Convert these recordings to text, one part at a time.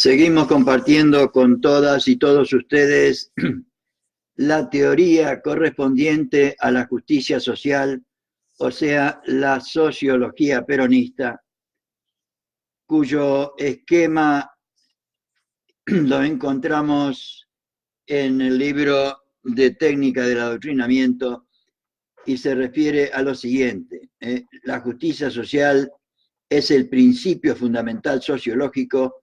Seguimos compartiendo con todas y todos ustedes la teoría correspondiente a la justicia social, o sea, la sociología peronista, cuyo esquema lo encontramos en el libro de Técnica del Adoctrinamiento y se refiere a lo siguiente: la justicia social es el principio fundamental sociológico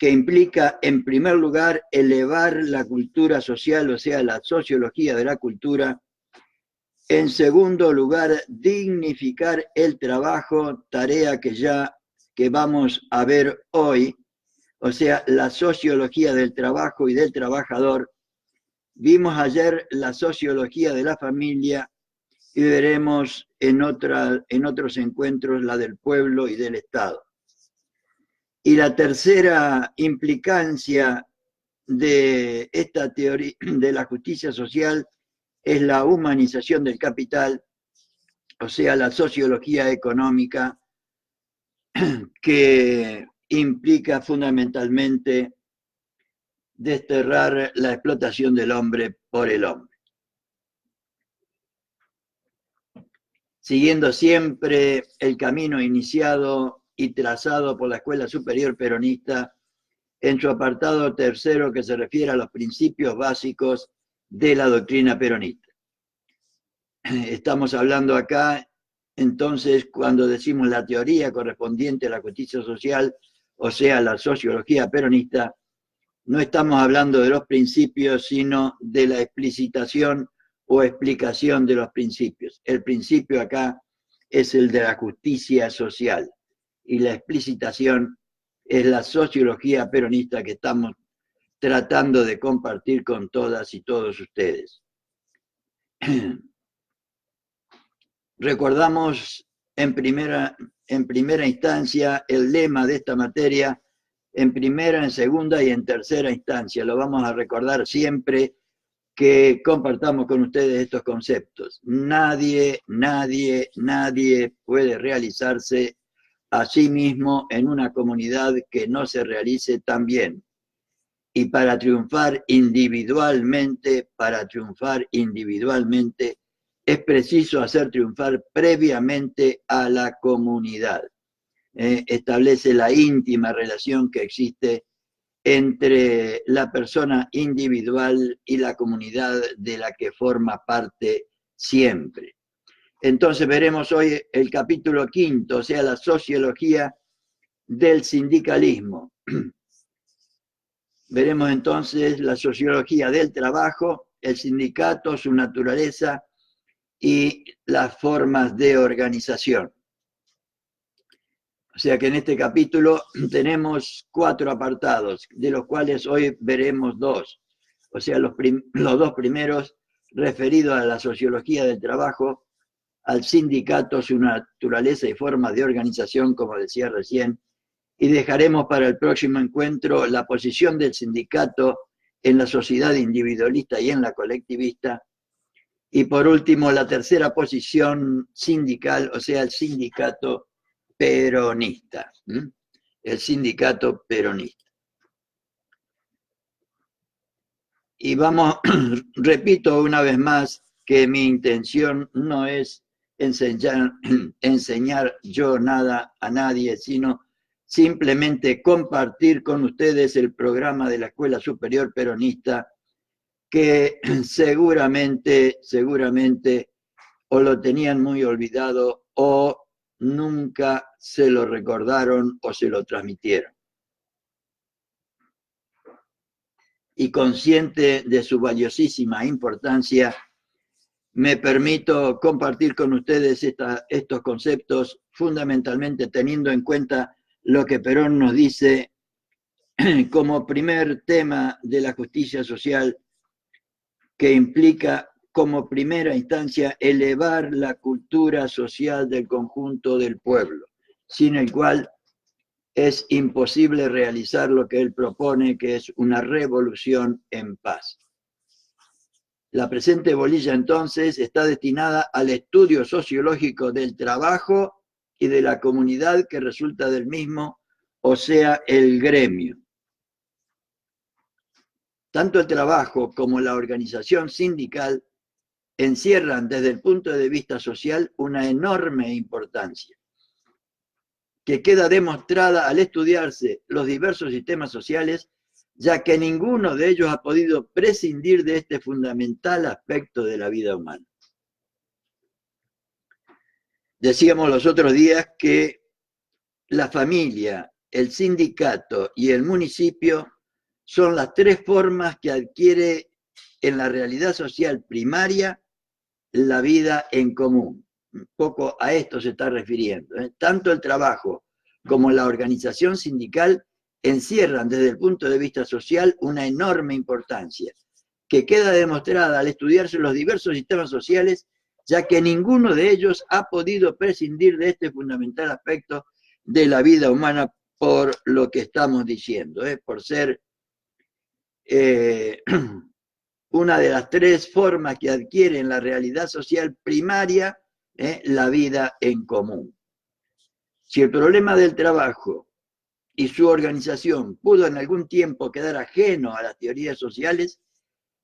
que implica, en primer lugar, elevar la cultura social, o sea, la sociología de la cultura. En segundo lugar, dignificar el trabajo, tarea que vamos a ver hoy, o sea, la sociología del trabajo y del trabajador. Vimos ayer la sociología de la familia y veremos en otros encuentros la del pueblo y del Estado. Y la tercera implicancia de esta teoría de la justicia social es la humanización del capital, o sea, la sociología económica, que implica fundamentalmente desterrar la explotación del hombre por el hombre. Siguiendo siempre el camino iniciado y trazado por la Escuela Superior Peronista, en su apartado tercero, que se refiere a los principios básicos de la doctrina peronista. Estamos hablando acá, entonces, cuando decimos la teoría correspondiente a la justicia social, o sea, la sociología peronista, no estamos hablando de los principios, sino de la explicitación o explicación de los principios. El principio acá es el de la justicia social y la explicitación es la sociología peronista que estamos tratando de compartir con todas y todos ustedes. Recordamos en primera instancia el lema de esta materia, en primera, en segunda y en tercera instancia. Lo vamos a recordar siempre que compartamos con ustedes estos conceptos. Nadie puede realizarse a sí mismo en una comunidad que no se realice tan bien. Y para triunfar individualmente, es preciso hacer triunfar previamente a la comunidad. Establece la íntima relación que existe entre la persona individual y la comunidad de la que forma parte siempre. Entonces veremos hoy el capítulo quinto, o sea, la sociología del sindicalismo. Veremos entonces la sociología del trabajo, el sindicato, su naturaleza y las formas de organización. O sea que en este capítulo tenemos 4 apartados, de los cuales hoy veremos 2. O sea, los 2 primeros referidos a la sociología del trabajo, al sindicato, su naturaleza y forma de organización, como decía recién, y dejaremos para el próximo encuentro la posición del sindicato en la sociedad individualista y en la colectivista. Y por último, la tercera posición sindical, o sea, el sindicato peronista. El sindicato peronista. Y repito una vez más que mi intención no es enseñar yo nada a nadie, sino simplemente compartir con ustedes el programa de la Escuela Superior Peronista, que seguramente o lo tenían muy olvidado o nunca se lo recordaron o se lo transmitieron. Y consciente de su valiosísima importancia, me permito compartir con ustedes estos conceptos, fundamentalmente teniendo en cuenta lo que Perón nos dice como primer tema de la justicia social, que implica como primera instancia elevar la cultura social del conjunto del pueblo, sin el cual es imposible realizar lo que él propone, que es una revolución en paz. La presente bolilla, entonces, está destinada al estudio sociológico del trabajo y de la comunidad que resulta del mismo, o sea, el gremio. Tanto el trabajo como la organización sindical encierran desde el punto de vista social una enorme importancia, que queda demostrada al estudiarse los diversos sistemas sociales, ya que ninguno de ellos ha podido prescindir de este fundamental aspecto de la vida humana. Decíamos los otros días que la familia, el sindicato y el municipio son las tres formas que adquiere en la realidad social primaria la vida en común. Un poco a esto se está refiriendo. Tanto el trabajo como la organización sindical encierran desde el punto de vista social una enorme importancia, que queda demostrada al estudiarse los diversos sistemas sociales, ya que ninguno de ellos ha podido prescindir de este fundamental aspecto de la vida humana por lo que estamos diciendo, por ser una de las tres formas que adquiere en la realidad social primaria la vida en común. Si el problema del trabajo y su organización pudo en algún tiempo quedar ajeno a las teorías sociales,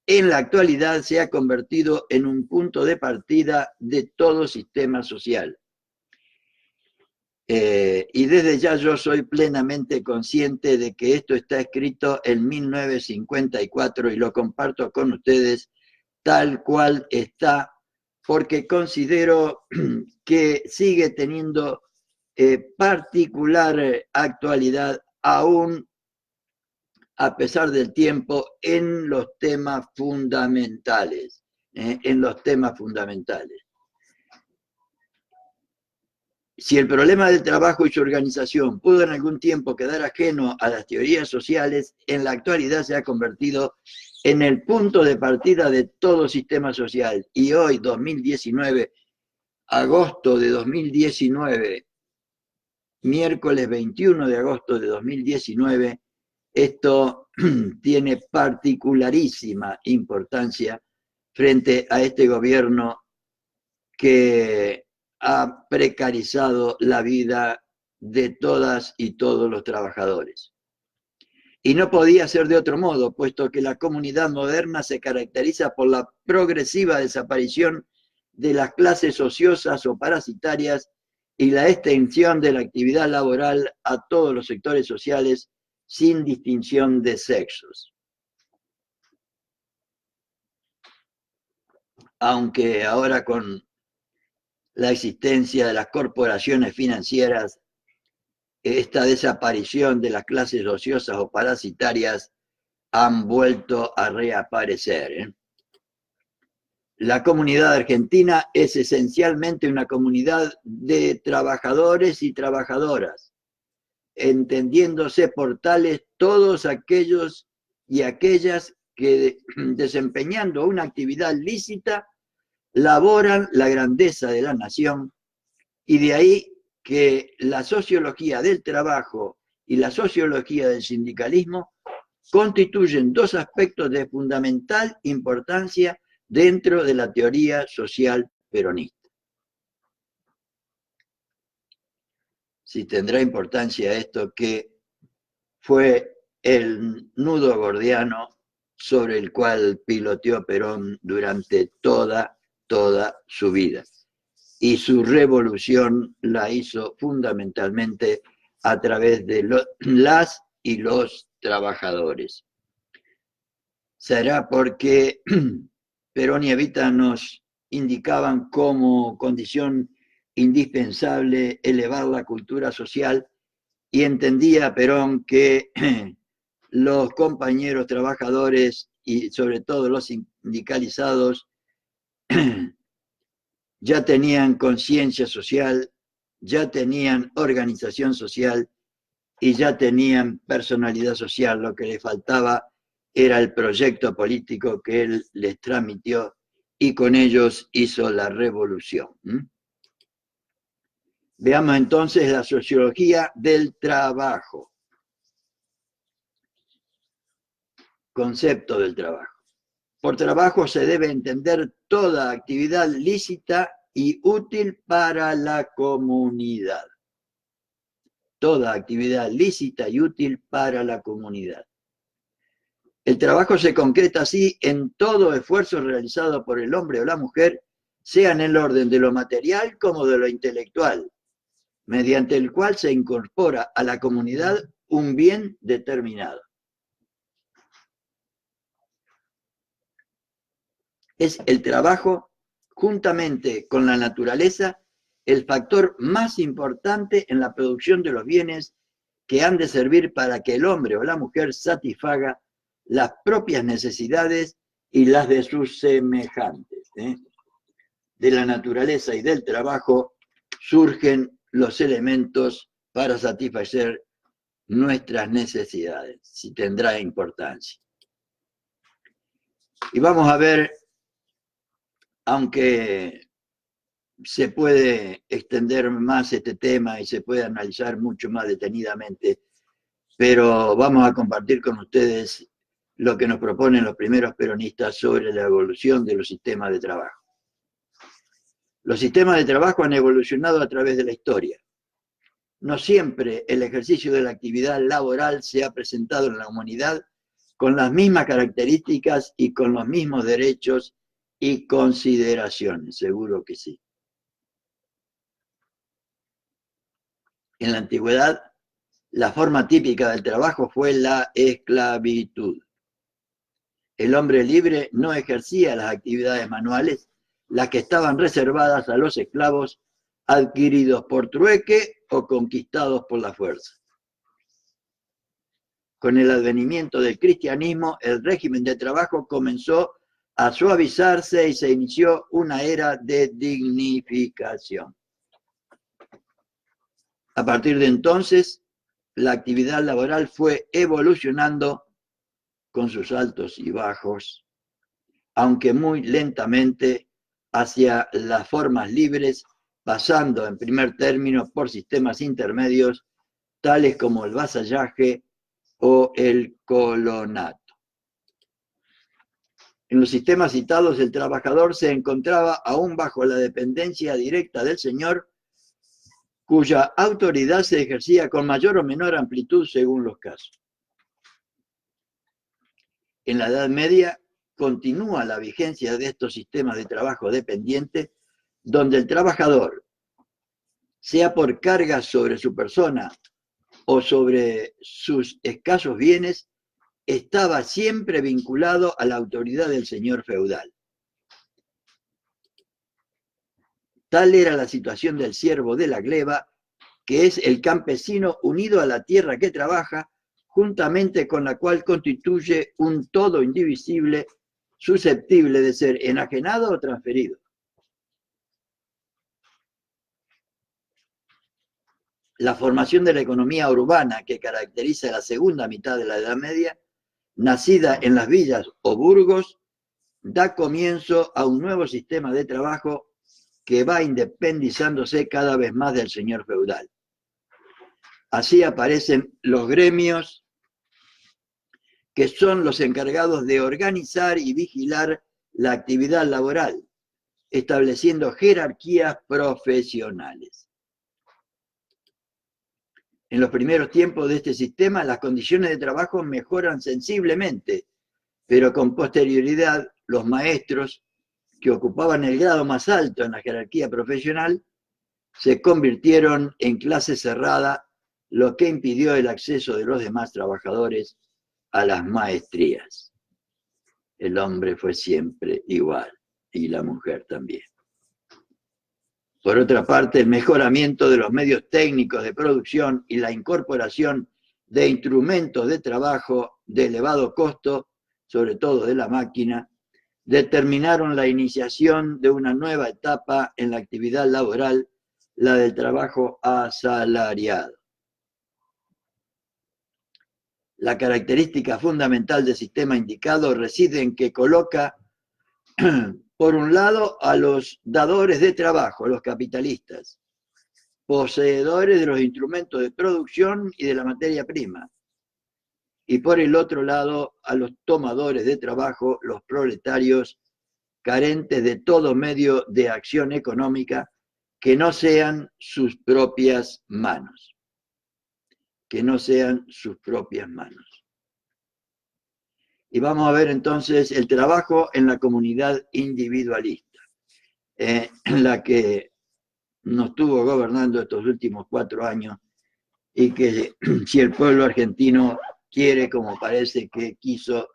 en la actualidad se ha convertido en un punto de partida de todo sistema social. Y desde ya yo soy plenamente consciente de que esto está escrito en 1954 y lo comparto con ustedes tal cual está, porque considero que sigue teniendo particular actualidad aún a pesar del tiempo en los temas fundamentales, en los temas fundamentales. Si el problema del trabajo y su organización pudo en algún tiempo quedar ajeno a las teorías sociales, en la actualidad se ha convertido en el punto de partida de todo sistema social. Y hoy, 2019, agosto de 2019, miércoles 21 de agosto de 2019, esto tiene particularísima importancia frente a este gobierno que ha precarizado la vida de todas y todos los trabajadores. Y no podía ser de otro modo, puesto que la comunidad moderna se caracteriza por la progresiva desaparición de las clases ociosas o parasitarias y la extensión de la actividad laboral a todos los sectores sociales sin distinción de sexos. Aunque ahora con la existencia de las corporaciones financieras, esta desaparición de las clases ociosas o parasitarias han vuelto a reaparecer. La comunidad argentina es esencialmente una comunidad de trabajadores y trabajadoras, entendiéndose por tales todos aquellos y aquellas que, desempeñando una actividad lícita, laboran la grandeza de la nación, y de ahí que la sociología del trabajo y la sociología del sindicalismo constituyen dos aspectos de fundamental importancia dentro de la teoría social peronista. Si tendrá importancia esto, que fue el nudo gordiano sobre el cual piloteó Perón durante toda su vida. Y su revolución la hizo fundamentalmente a través de las y los trabajadores. Será porque Perón y Evita nos indicaban como condición indispensable elevar la cultura social, y entendía Perón que los compañeros trabajadores y sobre todo los sindicalizados ya tenían conciencia social, ya tenían organización social y ya tenían personalidad social. Lo que le faltaba era el proyecto político que él les transmitió y con ellos hizo la revolución. Veamos entonces la sociología del trabajo. Concepto del trabajo. Por trabajo se debe entender toda actividad lícita y útil para la comunidad. Toda actividad lícita y útil para la comunidad. El trabajo se concreta así en todo esfuerzo realizado por el hombre o la mujer, sea en el orden de lo material como de lo intelectual, mediante el cual se incorpora a la comunidad un bien determinado. Es el trabajo, juntamente con la naturaleza, el factor más importante en la producción de los bienes que han de servir para que el hombre o la mujer satisfaga las propias necesidades y las de sus semejantes. De la naturaleza y del trabajo surgen los elementos para satisfacer nuestras necesidades, si tendrá importancia. Y vamos a ver, aunque se puede extender más este tema y se puede analizar mucho más detenidamente, pero vamos a compartir con ustedes lo que nos proponen los primeros peronistas sobre la evolución de los sistemas de trabajo. Los sistemas de trabajo han evolucionado a través de la historia. No siempre el ejercicio de la actividad laboral se ha presentado en la humanidad con las mismas características y con los mismos derechos y consideraciones, seguro que sí. En la antigüedad, la forma típica del trabajo fue la esclavitud. El hombre libre no ejercía las actividades manuales, las que estaban reservadas a los esclavos adquiridos por trueque o conquistados por la fuerza. Con el advenimiento del cristianismo, el régimen de trabajo comenzó a suavizarse y se inició una era de dignificación. A partir de entonces, la actividad laboral fue evolucionando con sus altos y bajos, aunque muy lentamente, hacia las formas libres, pasando en primer término por sistemas intermedios, tales como el vasallaje o el colonato. En los sistemas citados, el trabajador se encontraba aún bajo la dependencia directa del señor, cuya autoridad se ejercía con mayor o menor amplitud según los casos. En la Edad Media continúa la vigencia de estos sistemas de trabajo dependiente, donde el trabajador, sea por cargas sobre su persona o sobre sus escasos bienes, estaba siempre vinculado a la autoridad del señor feudal. Tal era la situación del siervo de la gleba, que es el campesino unido a la tierra que trabaja, juntamente con la cual constituye un todo indivisible, susceptible de ser enajenado o transferido. La formación de la economía urbana que caracteriza la segunda mitad de la Edad Media, nacida en las villas o burgos, da comienzo a un nuevo sistema de trabajo que va independizándose cada vez más del señor feudal. Así aparecen los gremios, que son los encargados de organizar y vigilar la actividad laboral, estableciendo jerarquías profesionales. En los primeros tiempos de este sistema, las condiciones de trabajo mejoran sensiblemente, pero con posterioridad los maestros, que ocupaban el grado más alto en la jerarquía profesional, se convirtieron en clase cerrada, lo que impidió el acceso de los demás trabajadores a las maestrías. El hombre fue siempre igual y la mujer también. Por otra parte, el mejoramiento de los medios técnicos de producción y la incorporación de instrumentos de trabajo de elevado costo, sobre todo de la máquina, determinaron la iniciación de una nueva etapa en la actividad laboral, la del trabajo asalariado. La característica fundamental del sistema indicado reside en que coloca, por un lado, a los dadores de trabajo, los capitalistas, poseedores de los instrumentos de producción y de la materia prima, y por el otro lado, a los tomadores de trabajo, los proletarios, carentes de todo medio de acción económica que no sean sus propias manos. Que no sean sus propias manos. Y vamos a ver entonces el trabajo en la comunidad individualista, la que nos estuvo gobernando estos últimos 4 años y que si el pueblo argentino quiere, como parece que quiso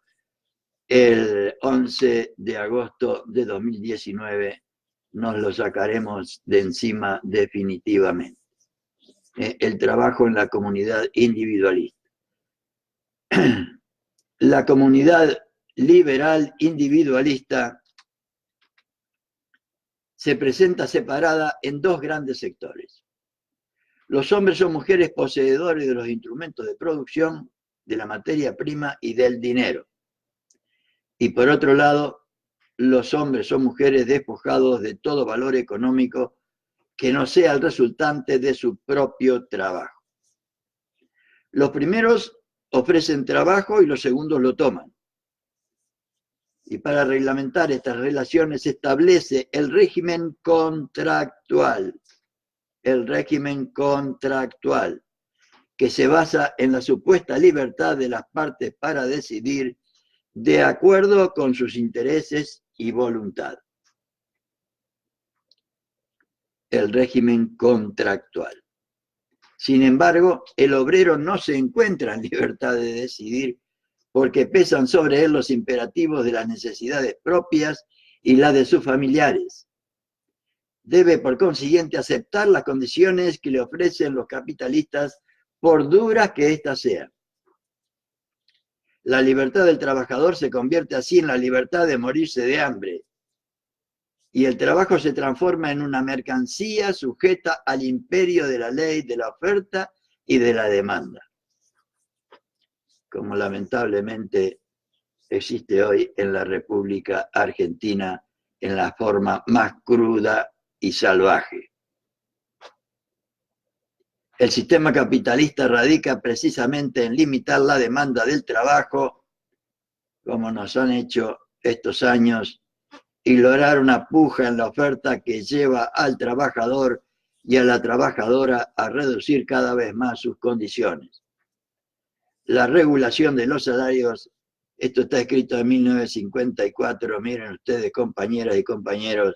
el 11 de agosto de 2019, nos lo sacaremos de encima definitivamente. El trabajo en la comunidad individualista. La comunidad liberal individualista se presenta separada en 2 grandes sectores. Los hombres o mujeres poseedores de los instrumentos de producción, de la materia prima y del dinero. Y por otro lado, los hombres o mujeres despojados de todo valor económico que no sea el resultante de su propio trabajo. Los primeros ofrecen trabajo y los segundos lo toman. Y para reglamentar estas relaciones se establece el régimen contractual. El régimen contractual, que se basa en la supuesta libertad de las partes para decidir de acuerdo con sus intereses y voluntad. El régimen contractual. Sin embargo, el obrero no se encuentra en libertad de decidir porque pesan sobre él los imperativos de las necesidades propias y las de sus familiares. Debe, por consiguiente, aceptar las condiciones que le ofrecen los capitalistas, por duras que éstas sean. La libertad del trabajador se convierte así en la libertad de morirse de hambre, y el trabajo se transforma en una mercancía sujeta al imperio de la ley, de la oferta y de la demanda, como lamentablemente existe hoy en la República Argentina en la forma más cruda y salvaje. El sistema capitalista radica precisamente en limitar la demanda del trabajo, como nos han hecho estos años, y lograr una puja en la oferta que lleva al trabajador y a la trabajadora a reducir cada vez más sus condiciones. La regulación de los salarios, esto está escrito en 1954, miren ustedes, compañeras y compañeros,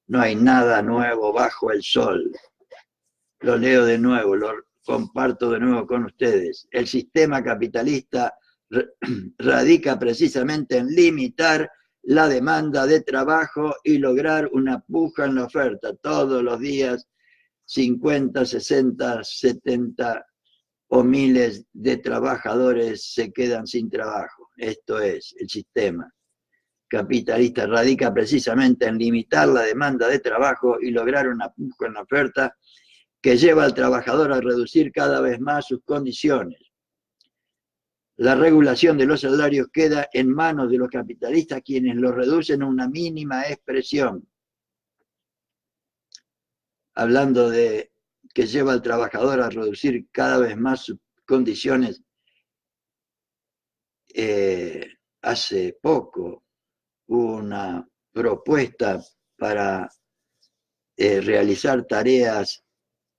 no hay nada nuevo bajo el sol. Lo leo de nuevo, lo comparto de nuevo con ustedes. El sistema capitalista radica precisamente en limitar la demanda de trabajo y lograr una puja en la oferta. Todos los días 50, 60, 70 o miles de trabajadores se quedan sin trabajo. Esto es el sistema capitalista, radica precisamente en limitar la demanda de trabajo y lograr una puja en la oferta que lleva al trabajador a reducir cada vez más sus condiciones. La regulación de los salarios queda en manos de los capitalistas, quienes lo reducen a una mínima expresión. Hablando de que lleva al trabajador a reducir cada vez más sus condiciones, hace poco hubo una propuesta para realizar tareas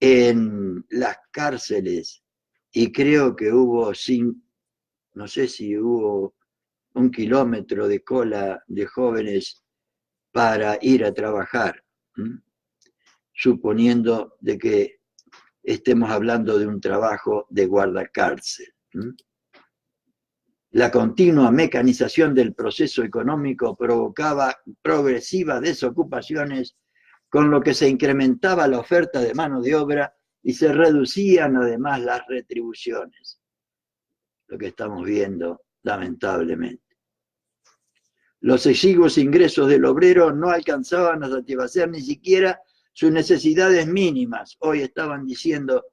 en las cárceles y creo que hubo, no sé si hubo 1 kilómetro de cola de jóvenes para ir a trabajar, suponiendo de que estemos hablando de un trabajo de guardacárcel. La continua mecanización del proceso económico provocaba progresivas desocupaciones, con lo que se incrementaba la oferta de mano de obra y se reducían además las retribuciones. Lo que estamos viendo, lamentablemente. Los exiguos ingresos del obrero no alcanzaban a satisfacer ni siquiera sus necesidades mínimas. Hoy estaban diciendo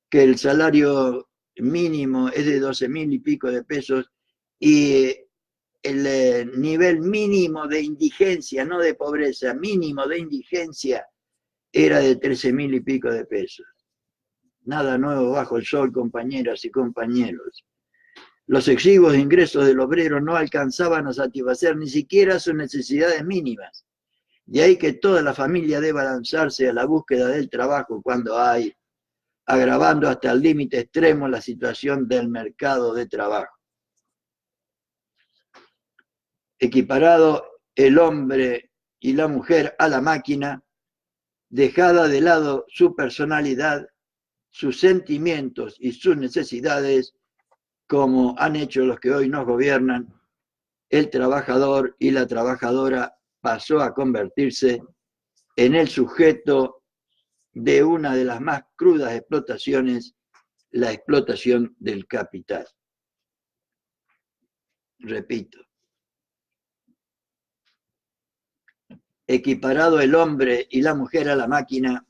que el salario mínimo es de 12.000 y pico de pesos y el nivel mínimo de indigencia, no de pobreza, mínimo de indigencia era de 13.000 y pico de pesos. Nada nuevo bajo el sol, compañeras y compañeros. Los exiguos ingresos del obrero no alcanzaban a satisfacer ni siquiera sus necesidades mínimas. De ahí que toda la familia deba lanzarse a la búsqueda del trabajo cuando hay, agravando hasta el límite extremo la situación del mercado de trabajo. equiparado el hombre y la mujer a la máquina, dejada de lado su personalidad, sus sentimientos y sus necesidades, como han hecho los que hoy nos gobiernan, el trabajador y la trabajadora pasó a convertirse en el sujeto de una de las más crudas explotaciones, la explotación del capital. Repito, equiparado el hombre y la mujer a la máquina,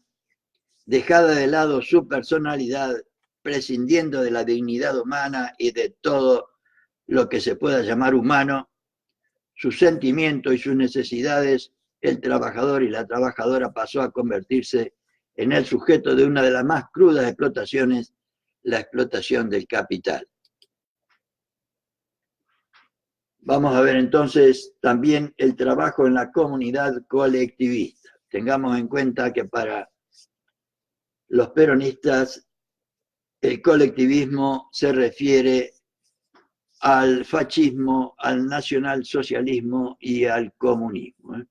dejada de lado su personalidad, prescindiendo de la dignidad humana y de todo lo que se pueda llamar humano, sus sentimientos y sus necesidades, el trabajador y la trabajadora pasó a convertirse en el sujeto de una de las más crudas explotaciones, la explotación del capital. Vamos a ver entonces también el trabajo en la comunidad colectivista. Tengamos en cuenta que para los peronistas el colectivismo se refiere al fascismo, al nacionalsocialismo y al comunismo.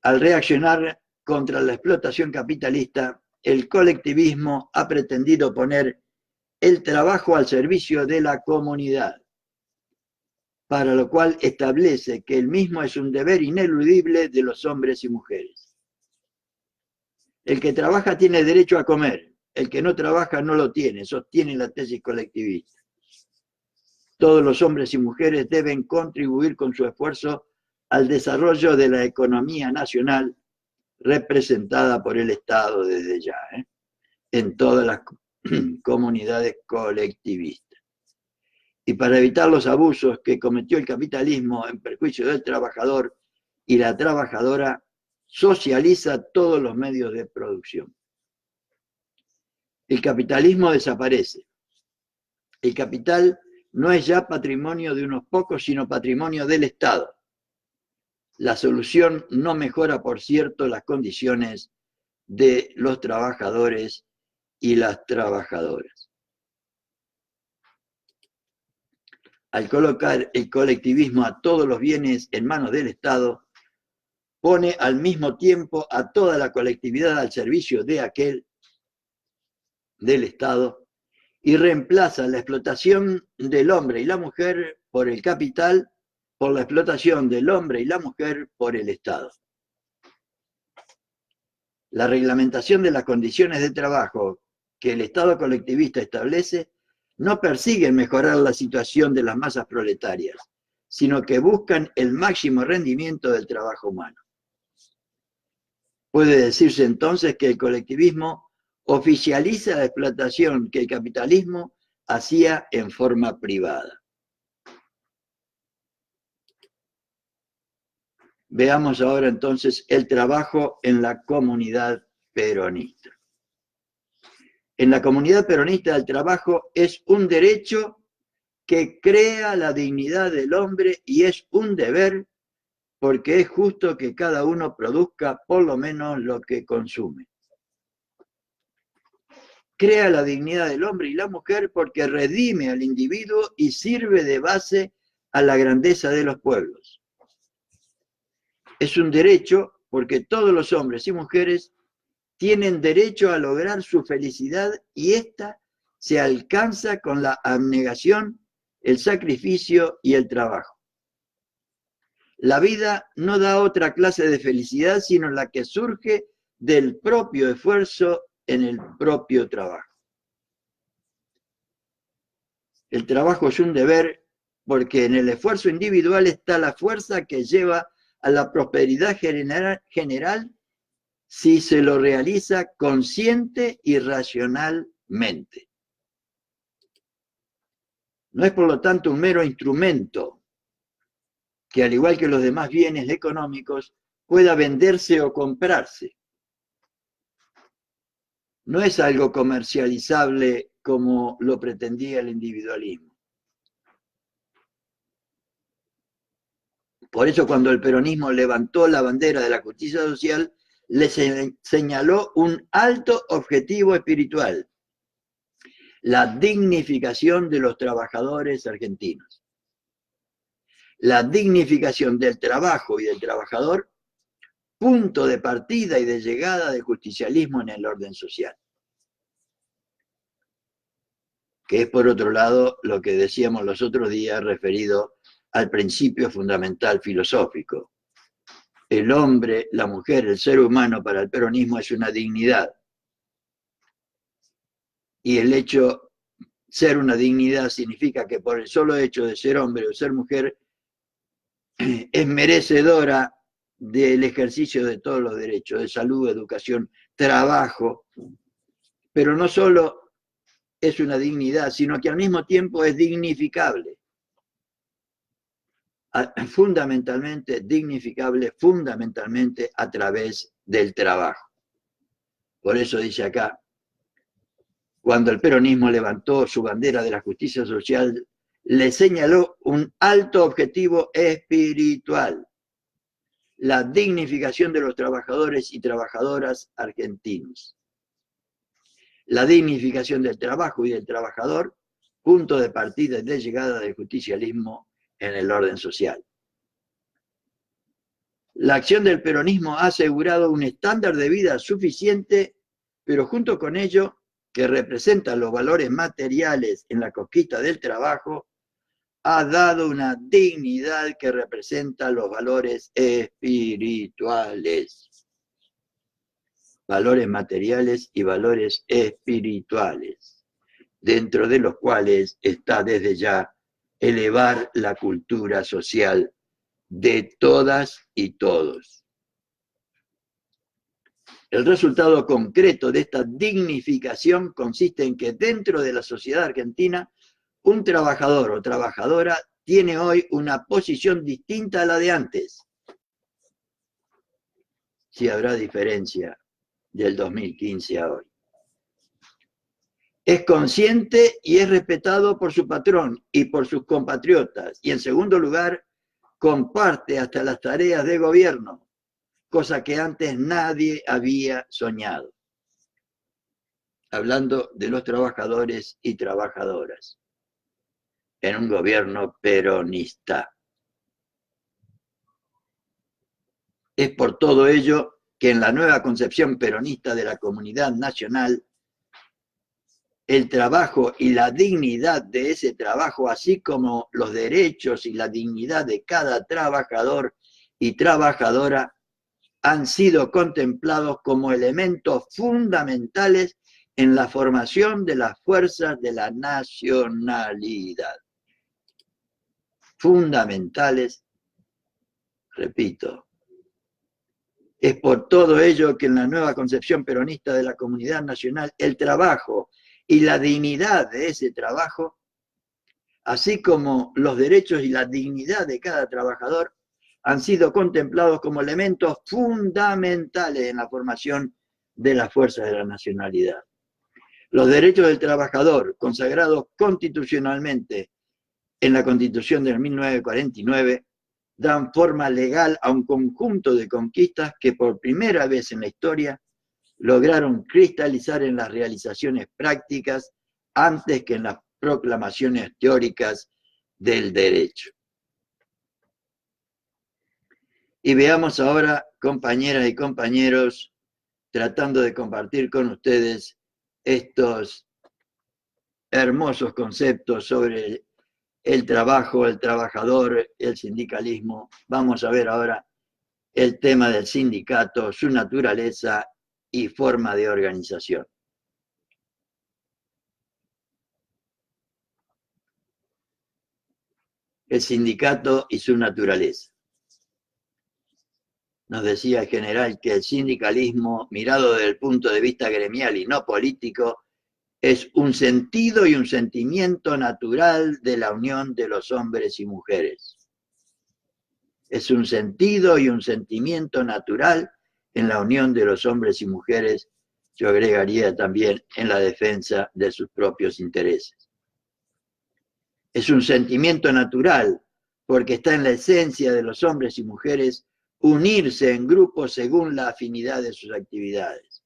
Al reaccionar contra la explotación capitalista, el colectivismo ha pretendido poner el trabajo al servicio de la comunidad, para lo cual establece que el mismo es un deber ineludible de los hombres y mujeres. El que trabaja tiene derecho a comer, el que no trabaja no lo tiene, sostiene la tesis colectivista. Todos los hombres y mujeres deben contribuir con su esfuerzo al desarrollo de la economía nacional representada por el Estado desde ya, en todas las comunidades colectivistas. Y para evitar los abusos que cometió el capitalismo en perjuicio del trabajador y la trabajadora, socializa todos los medios de producción. El capitalismo desaparece. El capital no es ya patrimonio de unos pocos, sino patrimonio del Estado. La solución no mejora, por cierto, las condiciones de los trabajadores y las trabajadoras. Al colocar el colectivismo a todos los bienes en manos del Estado, pone al mismo tiempo a toda la colectividad al servicio de aquel, del Estado, y reemplaza la explotación del hombre y la mujer por el capital, por la explotación del hombre y la mujer por el Estado. La reglamentación de las condiciones de trabajo que el Estado colectivista establece no persiguen mejorar la situación de las masas proletarias, sino que buscan el máximo rendimiento del trabajo humano. Puede decirse entonces que el colectivismo oficializa la explotación que el capitalismo hacía en forma privada. Veamos ahora entonces el trabajo en la comunidad peronista. En la comunidad peronista el trabajo es un derecho que crea la dignidad del hombre y es un deber porque es justo que cada uno produzca por lo menos lo que consume. Crea la dignidad del hombre y la mujer porque redime al individuo y sirve de base a la grandeza de los pueblos. Es un derecho porque todos los hombres y mujeres tienen derecho a lograr su felicidad y ésta se alcanza con la abnegación, el sacrificio y el trabajo. La vida no da otra clase de felicidad sino la que surge del propio esfuerzo en el propio trabajo. El trabajo es un deber porque en el esfuerzo individual está la fuerza que lleva a la prosperidad general si se lo realiza consciente y racionalmente. No es por lo tanto un mero instrumento que, al igual que los demás bienes económicos, pueda venderse o comprarse. No es algo comercializable como lo pretendía el individualismo. Por eso cuando el peronismo levantó la bandera de la justicia social, le señaló un alto objetivo espiritual: la dignificación de los trabajadores argentinos. la dignificación del trabajo y del trabajador, punto de partida y de llegada del justicialismo en el orden social. Que es, por otro lado, lo que decíamos los otros días referido al principio fundamental filosófico. El hombre, la mujer, el ser humano para el peronismo es una dignidad. Y el hecho ser una dignidad significa que por el solo hecho de ser hombre o ser mujer es merecedora del ejercicio de todos los derechos, de salud, educación, trabajo, pero no solo es una dignidad, sino que al mismo tiempo es dignificable. Fundamentalmente dignificable, fundamentalmente a través del trabajo. Por eso dice acá, cuando el peronismo levantó su bandera de la justicia social, le señaló un alto objetivo espiritual: la dignificación de los trabajadores y trabajadoras argentinos. La dignificación del trabajo y del trabajador, punto de partida y de llegada del justicialismo en el orden social. La acción del peronismo ha asegurado un estándar de vida suficiente, pero junto con ello, que representa los valores materiales en la conquista del trabajo, ha dado una dignidad que representa los valores espirituales. Valores materiales y valores espirituales, dentro de los cuales está desde ya elevar la cultura social de todas y todos. El resultado concreto de esta dignificación consiste en que dentro de la sociedad argentina, un trabajador o trabajadora tiene hoy una posición distinta a la de antes. Sí habrá diferencia del 2015 a hoy. Es consciente y es respetado por su patrón y por sus compatriotas. Y en segundo lugar, comparte hasta las tareas de gobierno, cosa que antes nadie había soñado. Hablando de los trabajadores y trabajadoras en un gobierno peronista. Es por todo ello que en la nueva concepción peronista de la comunidad nacional, el trabajo y la dignidad de ese trabajo, así como los derechos y la dignidad de cada trabajador y trabajadora, han sido contemplados como elementos fundamentales en la formación de las fuerzas de la nacionalidad. Fundamentales, repito. Es por todo ello que en la nueva concepción peronista de la comunidad nacional, el trabajo y la dignidad de ese trabajo, así como los derechos y la dignidad de cada trabajador, han sido contemplados como elementos fundamentales en la formación de las fuerzas de la nacionalidad. Los derechos del trabajador, consagrados constitucionalmente en la Constitución de 1949, dan forma legal a un conjunto de conquistas que por primera vez en la historia lograron cristalizar en las realizaciones prácticas antes que en las proclamaciones teóricas del derecho. Y veamos ahora, compañeras y compañeros, tratando de compartir con ustedes estos hermosos conceptos sobre el trabajo, el trabajador, el sindicalismo. Vamos a ver ahora el tema del sindicato, su naturaleza y forma de organización. El sindicato y su naturaleza. Nos decía el general que el sindicalismo, mirado desde el punto de vista gremial y no político, es un sentido y un sentimiento natural de la unión de los hombres y mujeres. Es un sentido y un sentimiento natural en la unión de los hombres y mujeres, yo agregaría también en la defensa de sus propios intereses. Es un sentimiento natural porque está en la esencia de los hombres y mujeres unirse en grupos según la afinidad de sus actividades.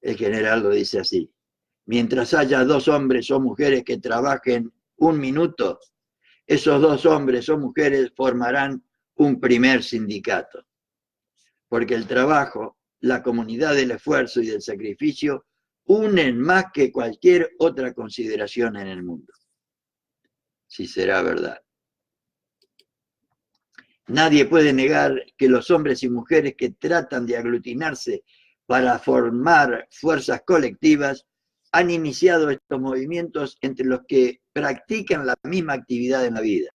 El general lo dice así: mientras haya dos hombres o mujeres que trabajen un minuto, esos dos hombres o mujeres formarán un primer sindicato. Porque el trabajo, la comunidad del esfuerzo y del sacrificio unen más que cualquier otra consideración en el mundo. Si será verdad. Nadie puede negar que los hombres y mujeres que tratan de aglutinarse para formar fuerzas colectivas han iniciado estos movimientos entre los que practican la misma actividad en la vida.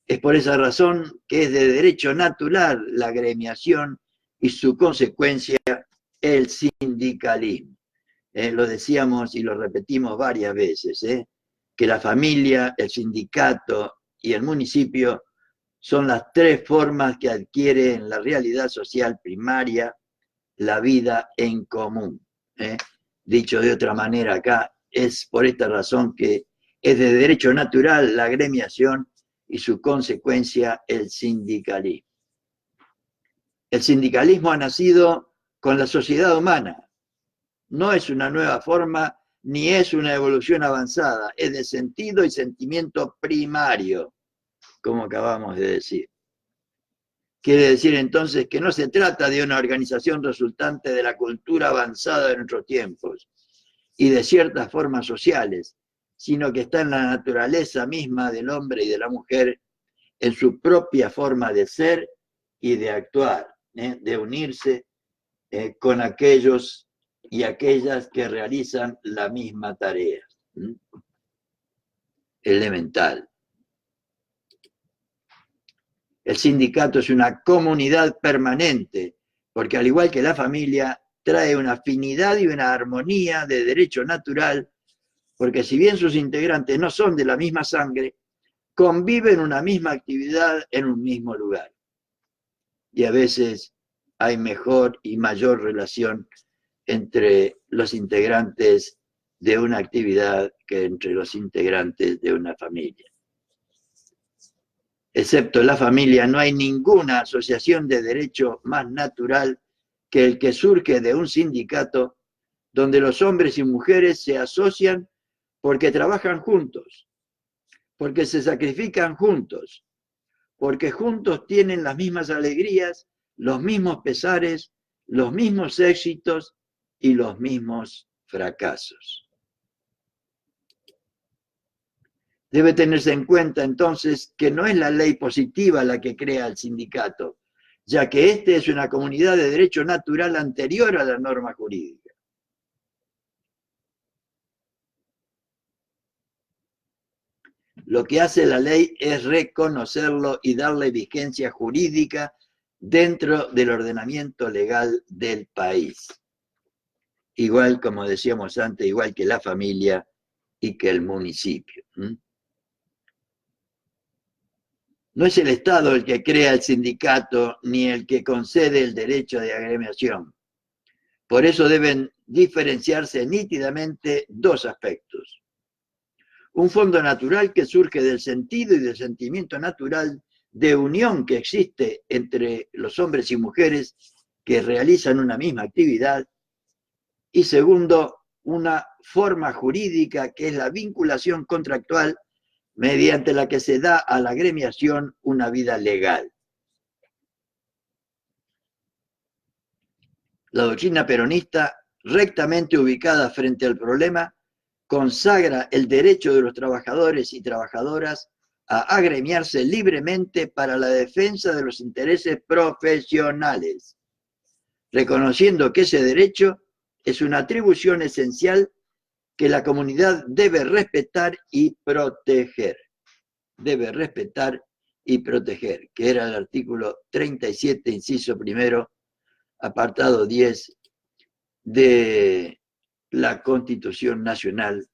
Es por esa razón que es de derecho natural la agremiación y su consecuencia el sindicalismo. Lo decíamos y lo repetimos varias veces, que la familia, el sindicato y el municipio son las tres formas que adquiere en la realidad social primaria la vida en común. Dicho de otra manera acá, es por esta razón que es de derecho natural la agremiación y su consecuencia el sindicalismo. El sindicalismo ha nacido con la sociedad humana. No es una nueva forma ni es una evolución avanzada, es de sentido y sentimiento primario, como acabamos de decir. Quiere decir entonces que no se trata de una organización resultante de la cultura avanzada de nuestros tiempos y de ciertas formas sociales, sino que está en la naturaleza misma del hombre y de la mujer, en su propia forma de ser y de actuar, de unirse con aquellos y aquellas que realizan la misma tarea. Elemental. El sindicato es una comunidad permanente, porque al igual que la familia, trae una afinidad y una armonía de derecho natural, porque si bien sus integrantes no son de la misma sangre, conviven una misma actividad en un mismo lugar. Y a veces hay mejor y mayor relación entre los integrantes de una actividad que entre los integrantes de una familia. Excepto la familia, no hay ninguna asociación de derecho más natural que el que surge de un sindicato donde los hombres y mujeres se asocian porque trabajan juntos, porque se sacrifican juntos, porque juntos tienen las mismas alegrías, los mismos pesares, los mismos éxitos y los mismos fracasos. Debe tenerse en cuenta entonces que no es la ley positiva la que crea el sindicato, ya que este es una comunidad de derecho natural anterior a la norma jurídica. Lo que hace la ley es reconocerlo y darle vigencia jurídica dentro del ordenamiento legal del país. Igual, como decíamos antes, igual que la familia y que el municipio. No es el Estado el que crea el sindicato ni el que concede el derecho de agremiación. Por eso deben diferenciarse nítidamente dos aspectos. Un fondo natural que surge del sentido y del sentimiento natural de unión que existe entre los hombres y mujeres que realizan una misma actividad. Y segundo, una forma jurídica que es la vinculación contractual mediante la que se da a la agremiación una vida legal. La doctrina peronista, rectamente ubicada frente al problema, consagra el derecho de los trabajadores y trabajadoras a agremiarse libremente para la defensa de los intereses profesionales, reconociendo que ese derecho es una atribución esencial que la comunidad debe respetar y proteger. Debe respetar y proteger, que era el artículo 37, inciso primero, apartado 10 de la Constitución Nacional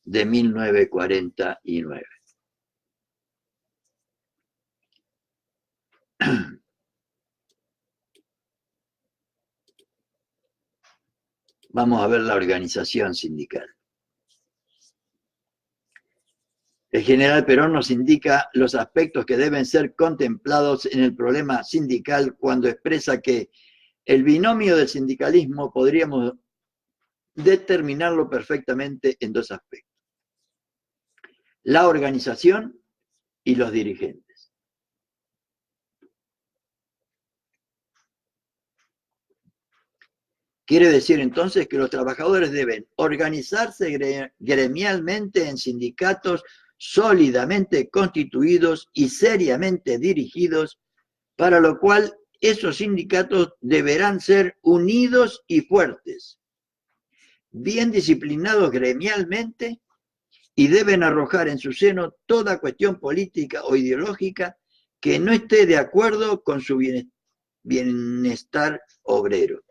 de 1949. Vamos a ver la organización sindical. El general Perón nos indica los aspectos que deben ser contemplados en el problema sindical cuando expresa que el binomio del sindicalismo podríamos determinarlo perfectamente en dos aspectos. La organización y los dirigentes. Quiere decir entonces que los trabajadores deben organizarse gremialmente en sindicatos sólidamente constituidos y seriamente dirigidos, para lo cual esos sindicatos deberán ser unidos y fuertes, bien disciplinados gremialmente, y deben arrojar en su seno toda cuestión política o ideológica que no esté de acuerdo con su bienestar obrero.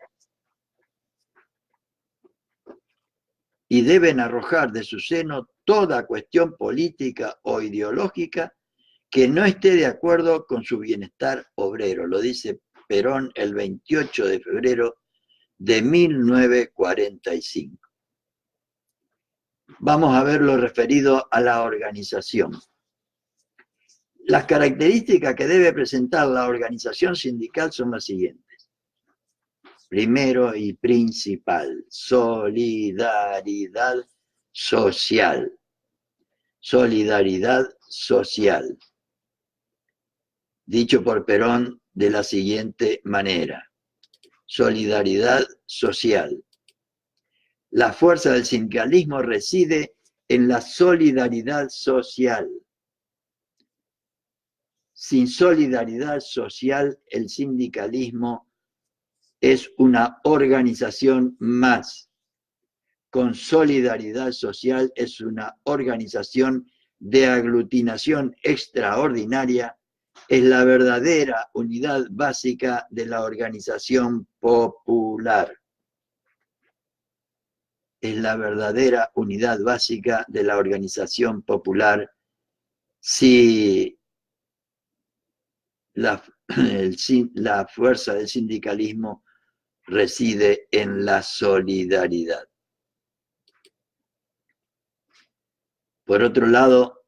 Y deben arrojar de su seno toda cuestión política o ideológica que no esté de acuerdo con su bienestar obrero. Lo dice Perón el 28 de febrero de 1945. Vamos a ver lo referido a la organización. Las características que debe presentar la organización sindical son las siguientes. Primero y principal, solidaridad social. Solidaridad social. Dicho por Perón de la siguiente manera. Solidaridad social. La fuerza del sindicalismo reside en la solidaridad social. Sin solidaridad social, el sindicalismo es una organización más. Con solidaridad social es una organización de aglutinación extraordinaria, es la verdadera unidad básica de la organización popular. Es la verdadera unidad básica de la organización popular si la fuerza del sindicalismo reside en la solidaridad. Por otro lado,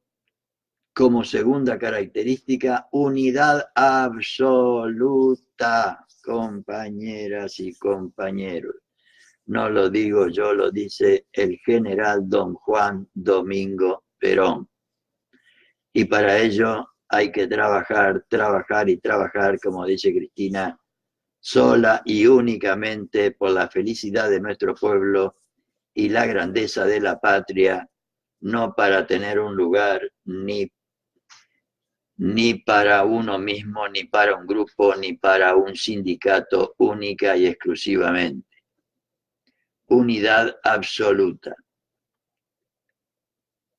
como segunda característica, unidad absoluta, compañeras y compañeros. No lo digo yo, lo dice el general don Juan Domingo Perón. Y para ello hay que trabajar, trabajar y trabajar, como dice Cristina, sola y únicamente por la felicidad de nuestro pueblo y la grandeza de la patria, no para tener un lugar ni para uno mismo, ni para un grupo, ni para un sindicato, única y exclusivamente. Unidad absoluta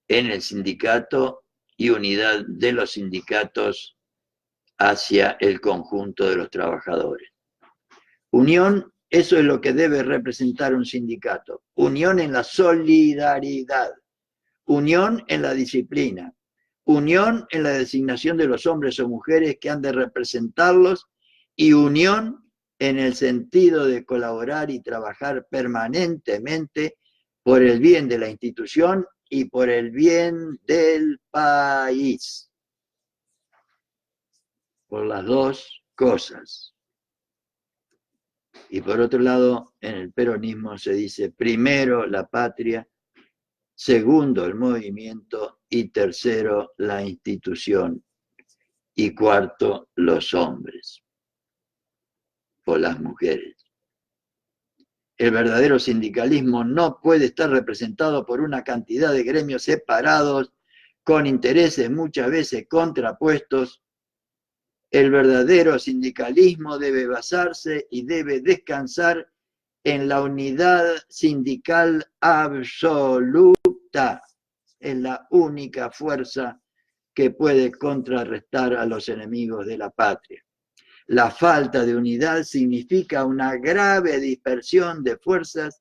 en el sindicato y unidad de los sindicatos hacia el conjunto de los trabajadores. Unión, eso es lo que debe representar un sindicato. Unión en la solidaridad, unión en la disciplina, unión en la designación de los hombres o mujeres que han de representarlos y unión en el sentido de colaborar y trabajar permanentemente por el bien de la institución y por el bien del país. Por las dos cosas. Y por otro lado, en el peronismo se dice primero la patria, segundo el movimiento y tercero la institución y cuarto los hombres o las mujeres. El verdadero sindicalismo no puede estar representado por una cantidad de gremios separados con intereses muchas veces contrapuestos. El verdadero sindicalismo debe basarse y debe descansar en la unidad sindical absoluta. Es la única fuerza que puede contrarrestar a los enemigos de la patria. La falta de unidad significa una grave dispersión de fuerzas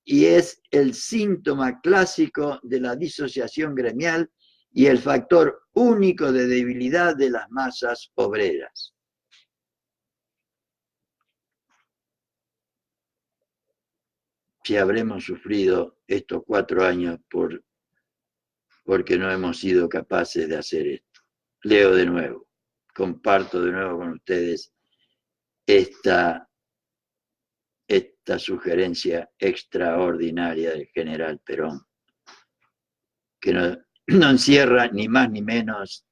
y es el síntoma clásico de la disociación gremial y el factor único de debilidad de las masas obreras. Si habremos sufrido estos 4 años porque no hemos sido capaces de hacer esto. Leo de nuevo, comparto de nuevo con ustedes esta sugerencia extraordinaria del general Perón, que no encierra ni más ni menos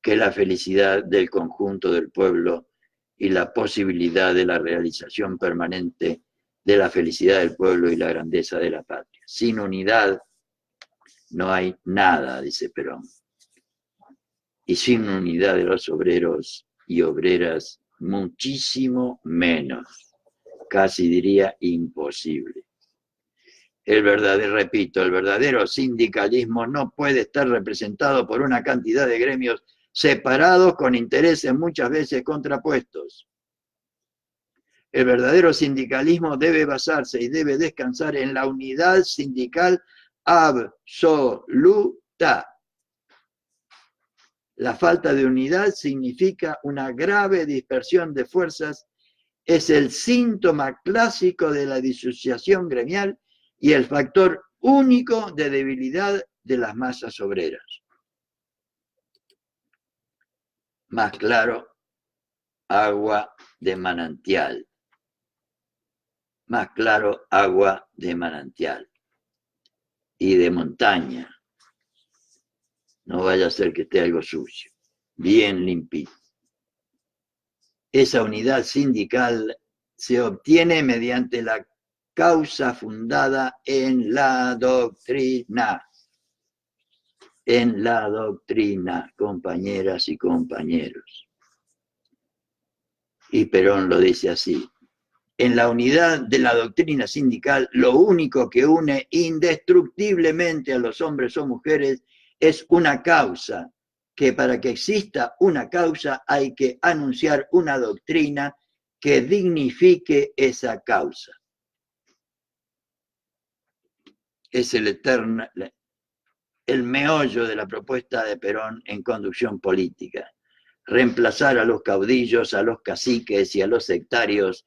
que la felicidad del conjunto del pueblo y la posibilidad de la realización permanente de la felicidad del pueblo y la grandeza de la patria. Sin unidad no hay nada, dice Perón. Y sin unidad de los obreros y obreras, muchísimo menos, casi diría imposible. Repito, el verdadero sindicalismo no puede estar representado por una cantidad de gremios separados con intereses muchas veces contrapuestos. El verdadero sindicalismo debe basarse y debe descansar en la unidad sindical absoluta. La falta de unidad significa una grave dispersión de fuerzas, es el síntoma clásico de la disociación gremial y el factor único de debilidad de las masas obreras. Más claro, agua de manantial. Más claro, agua de manantial y de montaña. No vaya a ser que esté algo sucio, bien limpito. Esa unidad sindical se obtiene mediante la causa fundada en la doctrina. En la doctrina, compañeras y compañeros. Y Perón lo dice así. En la unidad de la doctrina sindical, lo único que une indestructiblemente a los hombres o mujeres es una causa, que para que exista una causa hay que anunciar una doctrina que dignifique esa causa. Es el meollo de la propuesta de Perón en conducción política. Reemplazar a los caudillos, a los caciques y a los sectarios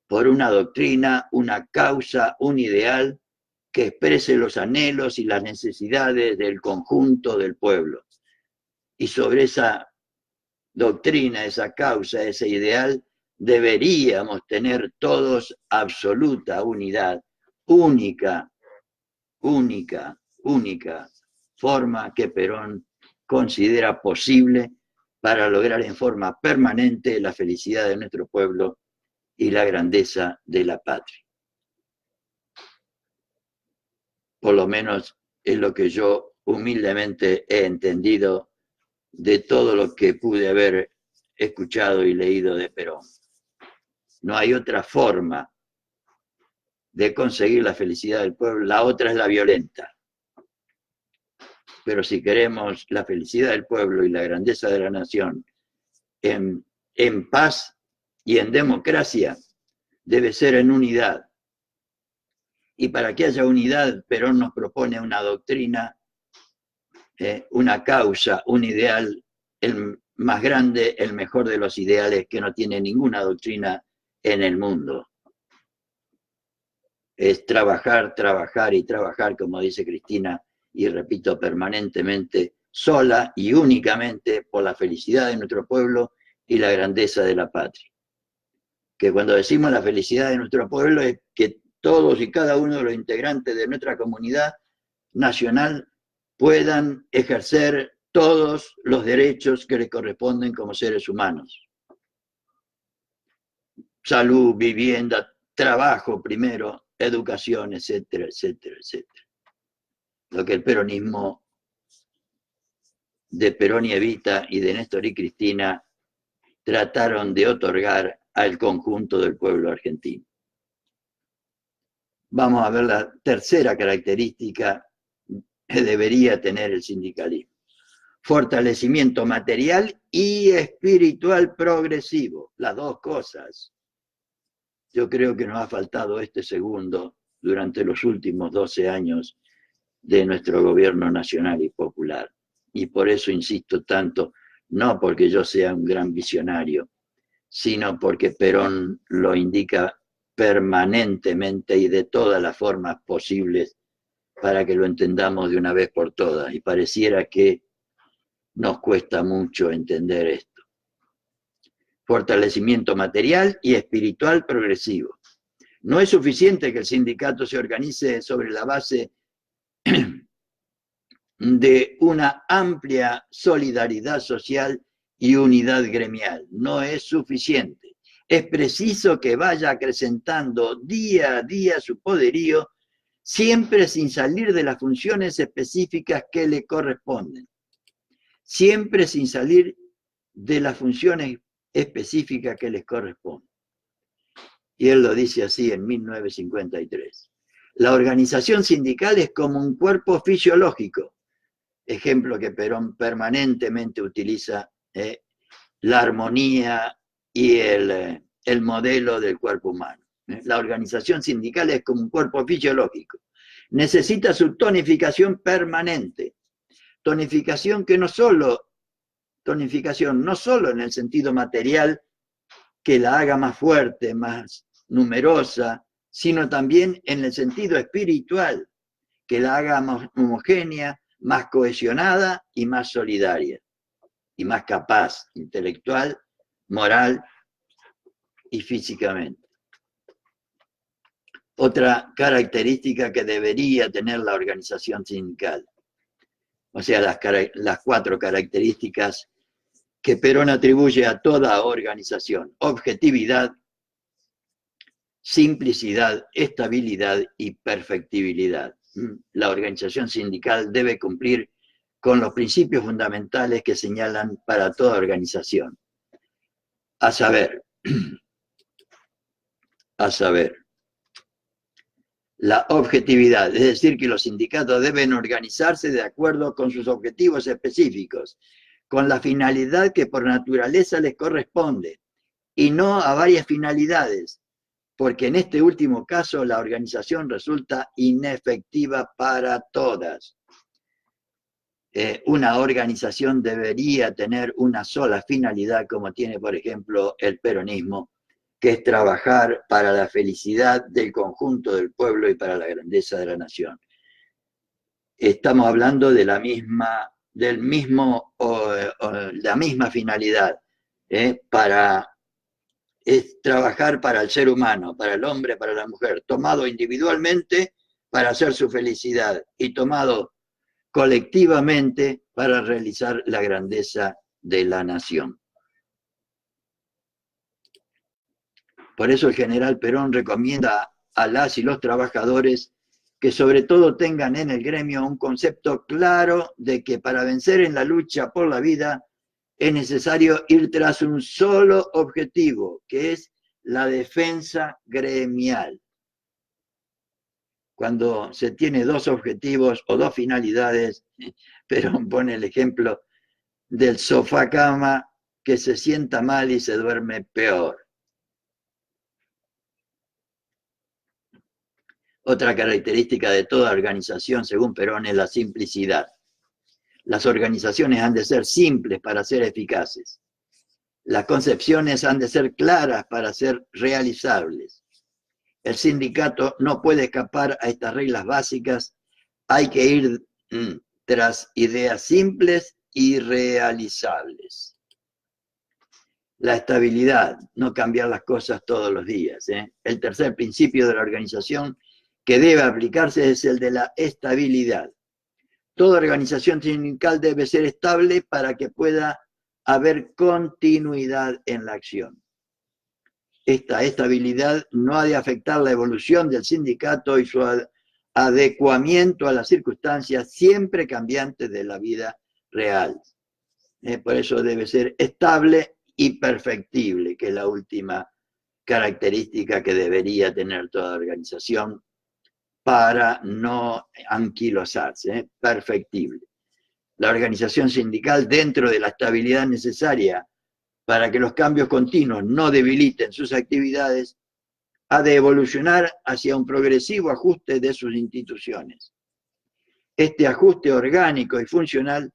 por una doctrina, una causa, un ideal que exprese los anhelos y las necesidades del conjunto del pueblo. Y sobre esa doctrina, esa causa, ese ideal, deberíamos tener todos absoluta unidad, única forma que Perón considera posible para lograr en forma permanente la felicidad de nuestro pueblo y la grandeza de la patria. Por lo menos es lo que yo humildemente he entendido de todo lo que pude haber escuchado y leído de Perón. No hay otra forma de conseguir la felicidad del pueblo, la otra es la violenta. Pero si queremos la felicidad del pueblo y la grandeza de la nación en paz y en democracia, debe ser en unidad. Y para que haya unidad, Perón nos propone una doctrina, una causa, un ideal, el más grande, el mejor de los ideales que no tiene ninguna doctrina en el mundo. Es trabajar, trabajar y trabajar, como dice Cristina, y repito permanentemente, sola y únicamente por la felicidad de nuestro pueblo y la grandeza de la patria. Que cuando decimos la felicidad de nuestro pueblo es que todos y cada uno de los integrantes de nuestra comunidad nacional puedan ejercer todos los derechos que les corresponden como seres humanos. Salud, vivienda, trabajo primero, educación, etcétera, etcétera, etcétera. Lo que el peronismo de Perón y Evita y de Néstor y Cristina trataron de otorgar al conjunto del pueblo argentino. Vamos a ver la tercera característica que debería tener el sindicalismo. Fortalecimiento material y espiritual progresivo, las dos cosas. Yo creo que nos ha faltado este segundo durante los últimos 12 años de nuestro gobierno nacional y popular. Y por eso insisto tanto, no porque yo sea un gran visionario, sino porque Perón lo indica permanentemente y de todas las formas posibles para que lo entendamos de una vez por todas. Y pareciera que nos cuesta mucho entender esto. Fortalecimiento material y espiritual progresivo. No es suficiente que el sindicato se organice sobre la base de una amplia solidaridad social y unidad gremial. No es suficiente. Es preciso que vaya acrecentando día a día su poderío, siempre sin salir de las funciones específicas que le corresponden. Siempre sin salir de las funciones específicas que les corresponden. Y él lo dice así en 1953. La organización sindical es como un cuerpo fisiológico, ejemplo que Perón permanentemente utiliza, la armonía y el modelo del cuerpo humano. La organización sindical es como un cuerpo fisiológico. Necesita su tonificación permanente. Tonificación que no solo en el sentido material, que la haga más fuerte, más numerosa, sino también en el sentido espiritual, que la haga más homogénea, más cohesionada y más solidaria, y más capaz, intelectual, moral y físicamente. Otra característica que debería tener la organización sindical, o sea, las 4 características que Perón atribuye a toda organización: objetividad, simplicidad, estabilidad y perfectibilidad. La organización sindical debe cumplir con los principios fundamentales que señalan para toda organización. A saber, la objetividad, es decir, que los sindicatos deben organizarse de acuerdo con sus objetivos específicos, con la finalidad que por naturaleza les corresponde, y no a varias finalidades, porque en este último caso la organización resulta inefectiva para todas. Una organización debería tener una sola finalidad, como tiene, por ejemplo, el peronismo, que es trabajar para la felicidad del conjunto del pueblo y para la grandeza de la nación. Estamos hablando de la misma finalidad, es trabajar para el ser humano, para el hombre, para la mujer, tomado individualmente para hacer su felicidad y tomado colectivamente para realizar la grandeza de la nación. Por eso el general Perón recomienda a las y los trabajadores que sobre todo tengan en el gremio un concepto claro de que para vencer en la lucha por la vida es necesario ir tras un solo objetivo, que es la defensa gremial. Cuando se tiene 2 objetivos o 2 finalidades, Perón pone el ejemplo del sofá cama que se sienta mal y se duerme peor. Otra característica de toda organización, según Perón, es la simplicidad. Las organizaciones han de ser simples para ser eficaces. Las concepciones han de ser claras para ser realizables. El sindicato no puede escapar a estas reglas básicas. Hay que ir tras ideas simples y realizables. La estabilidad, no cambiar las cosas todos los días. El tercer principio de la organización que debe aplicarse es el de la estabilidad. Toda organización sindical debe ser estable para que pueda haber continuidad en la acción. Esta estabilidad no ha de afectar la evolución del sindicato y su adecuamiento a las circunstancias siempre cambiantes de la vida real. Por eso debe ser estable y perfectible, que es la última característica que debería tener toda organización para no anquilosarse, perfectible. La organización sindical, dentro de la estabilidad necesaria para que los cambios continuos no debiliten sus actividades, ha de evolucionar hacia un progresivo ajuste de sus instituciones. Este ajuste orgánico y funcional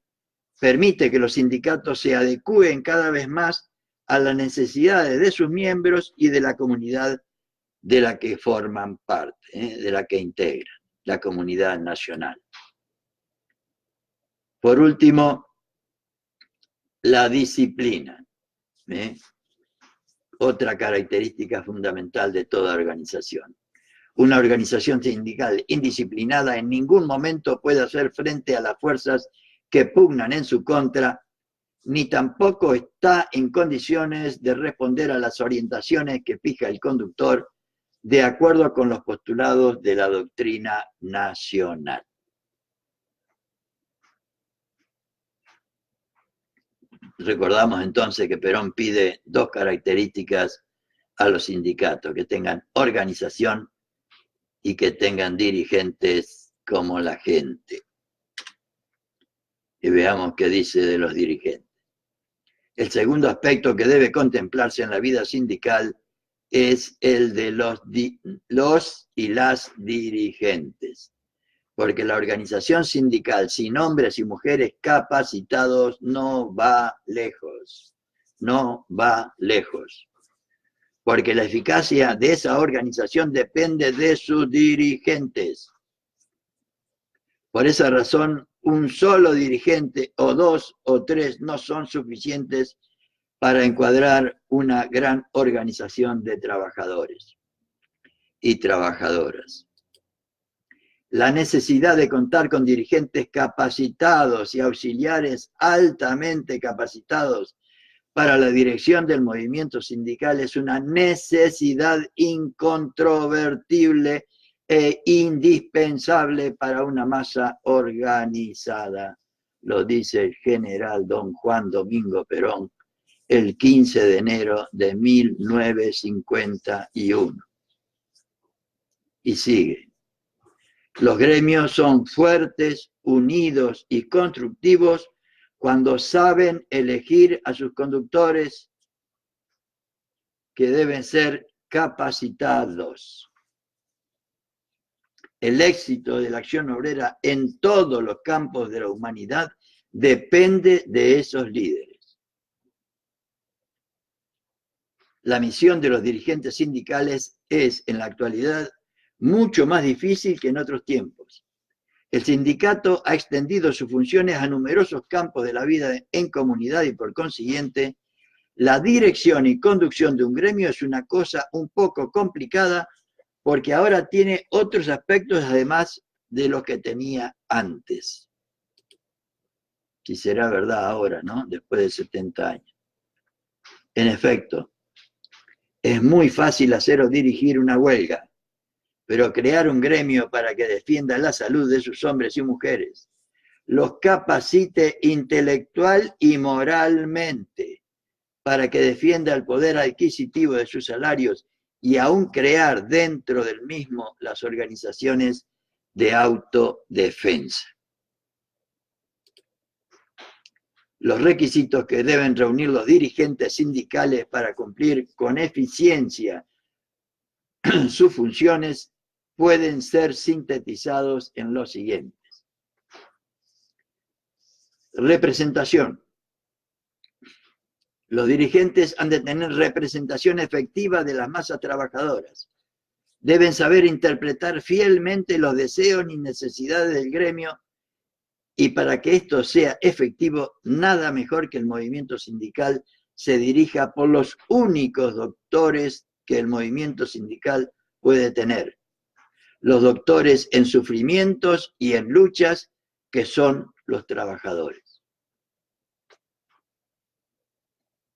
permite que los sindicatos se adecúen cada vez más a las necesidades de sus miembros y de la comunidad de la que forman parte, de la que integran, la comunidad nacional. Por último, la disciplina. Otra característica fundamental de toda organización. Una organización sindical indisciplinada en ningún momento puede hacer frente a las fuerzas que pugnan en su contra, ni tampoco está en condiciones de responder a las orientaciones que fija el conductor de acuerdo con los postulados de la doctrina nacional. Recordamos entonces que Perón pide dos características a los sindicatos: que tengan organización y que tengan dirigentes como la gente. Y veamos qué dice de los dirigentes. El segundo aspecto que debe contemplarse en la vida sindical es el de los y las dirigentes, porque la organización sindical sin hombres y mujeres capacitados no va lejos, no va lejos, porque la eficacia de esa organización depende de sus dirigentes. Por esa razón, un solo dirigente o dos o tres no son suficientes para encuadrar una gran organización de trabajadores y trabajadoras. La necesidad de contar con dirigentes capacitados y auxiliares altamente capacitados para la dirección del movimiento sindical es una necesidad incontrovertible e indispensable para una masa organizada, lo dice el general don Juan Domingo Perón el 15 de enero de 1951. Y sigue. Los gremios son fuertes, unidos y constructivos cuando saben elegir a sus conductores, que deben ser capacitados. El éxito de la acción obrera en todos los campos de la humanidad depende de esos líderes. La misión de los dirigentes sindicales es, en la actualidad, mucho más difícil que en otros tiempos. El sindicato ha extendido sus funciones a numerosos campos de la vida en comunidad y, por consiguiente, la dirección y conducción de un gremio es una cosa un poco complicada porque ahora tiene otros aspectos además de los que tenía antes. Si será verdad ahora, ¿no? Después de 70 años. En efecto, es muy fácil hacer o dirigir una huelga, pero crear un gremio para que defienda la salud de sus hombres y mujeres, los capacite intelectual y moralmente, para que defienda el poder adquisitivo de sus salarios y aún crear dentro del mismo las organizaciones de autodefensa. Los requisitos que deben reunir los dirigentes sindicales para cumplir con eficiencia sus funciones pueden ser sintetizados en los siguientes. Representación. Los dirigentes han de tener representación efectiva de las masas trabajadoras. Deben saber interpretar fielmente los deseos y necesidades del gremio, y para que esto sea efectivo, nada mejor que el movimiento sindical se dirija por los únicos doctores que el movimiento sindical puede tener. Los doctores en sufrimientos y en luchas, que son los trabajadores.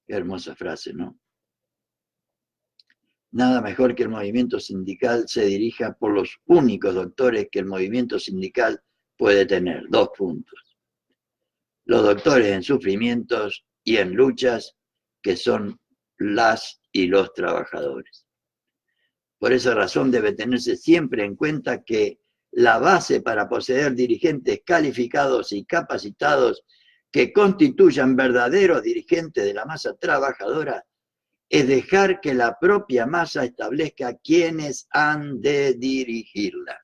Qué hermosa frase, ¿no? Nada mejor que el movimiento sindical se dirija por los únicos doctores que el movimiento sindical puede tener. 2 puntos. Los doctores en sufrimientos y en luchas, que son las y los trabajadores. Por esa razón debe tenerse siempre en cuenta que la base para poseer dirigentes calificados y capacitados que constituyan verdaderos dirigentes de la masa trabajadora es dejar que la propia masa establezca quiénes han de dirigirla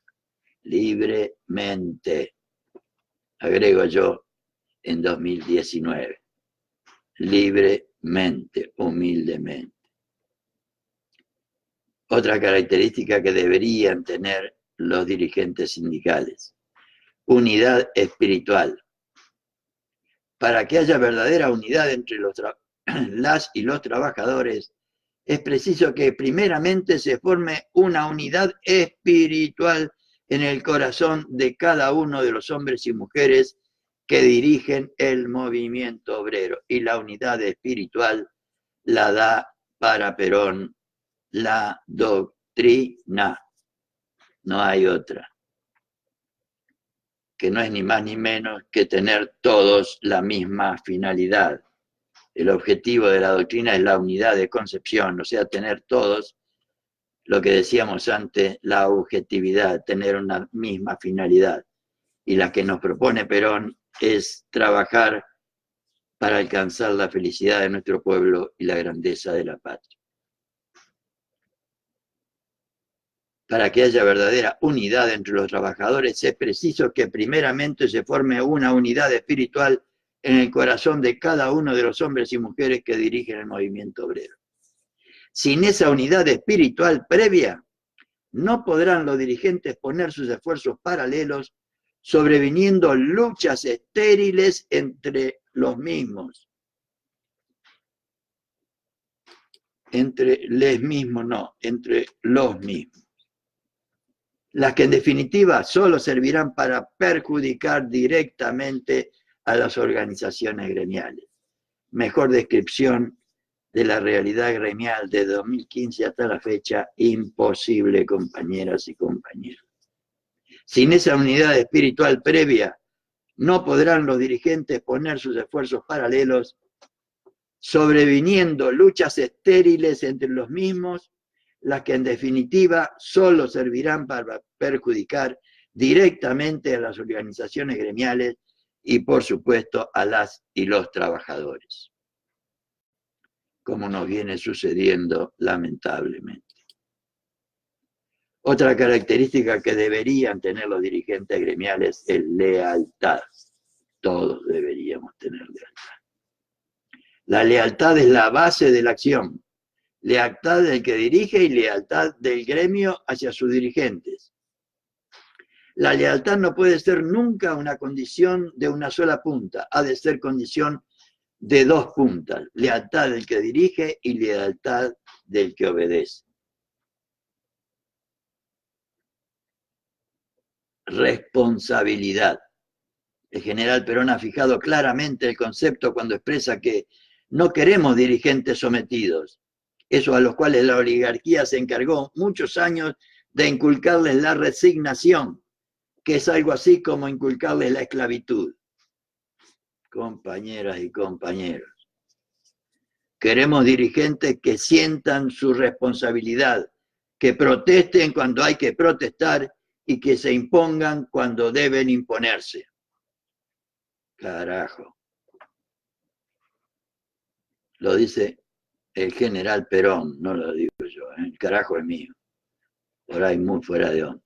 libremente. Agrego yo en 2019, libremente, humildemente. Otra característica que deberían tener los dirigentes sindicales: unidad espiritual. Para que haya verdadera unidad entre las y los trabajadores, es preciso que primeramente se forme una unidad espiritual en el corazón de cada uno de los hombres y mujeres que dirigen el movimiento obrero. Y la unidad espiritual la da para Perón la doctrina. No hay otra. Que no es ni más ni menos que tener todos la misma finalidad. El objetivo de la doctrina es la unidad de concepción, o sea, tener todos, lo que decíamos antes, la objetividad, tener una misma finalidad. Y la que nos propone Perón es trabajar para alcanzar la felicidad de nuestro pueblo y la grandeza de la patria. Para que haya verdadera unidad entre los trabajadores es preciso que primeramente se forme una unidad espiritual en el corazón de cada uno de los hombres y mujeres que dirigen el movimiento obrero. Sin esa unidad espiritual previa, no podrán los dirigentes poner sus esfuerzos paralelos, sobreviniendo luchas estériles entre los mismos. Entre los mismos. Las que en definitiva solo servirán para perjudicar directamente a las organizaciones gremiales. Mejor descripción de la realidad gremial de 2015 hasta la fecha, imposible, compañeras y compañeros. Sin esa unidad espiritual previa, no podrán los dirigentes poner sus esfuerzos paralelos, sobreviniendo luchas estériles entre los mismos, las que en definitiva solo servirán para perjudicar directamente a las organizaciones gremiales y por supuesto a las y los trabajadores, como nos viene sucediendo lamentablemente. Otra característica que deberían tener los dirigentes gremiales es lealtad. Todos deberíamos tener lealtad. La lealtad es la base de la acción. Lealtad del que dirige y lealtad del gremio hacia sus dirigentes. La lealtad no puede ser nunca una condición de una sola punta, ha de ser condición de dos puntas, lealtad del que dirige y lealtad del que obedece. Responsabilidad. El general Perón ha fijado claramente el concepto cuando expresa que no queremos dirigentes sometidos, esos a los cuales la oligarquía se encargó muchos años de inculcarles la resignación, que es algo así como inculcarles la esclavitud. Compañeras y compañeros, queremos dirigentes que sientan su responsabilidad, que protesten cuando hay que protestar y que se impongan cuando deben imponerse. Carajo. Lo dice el general Perón, no lo digo yo, el carajo es mío. Por ahí muy fuera de onda.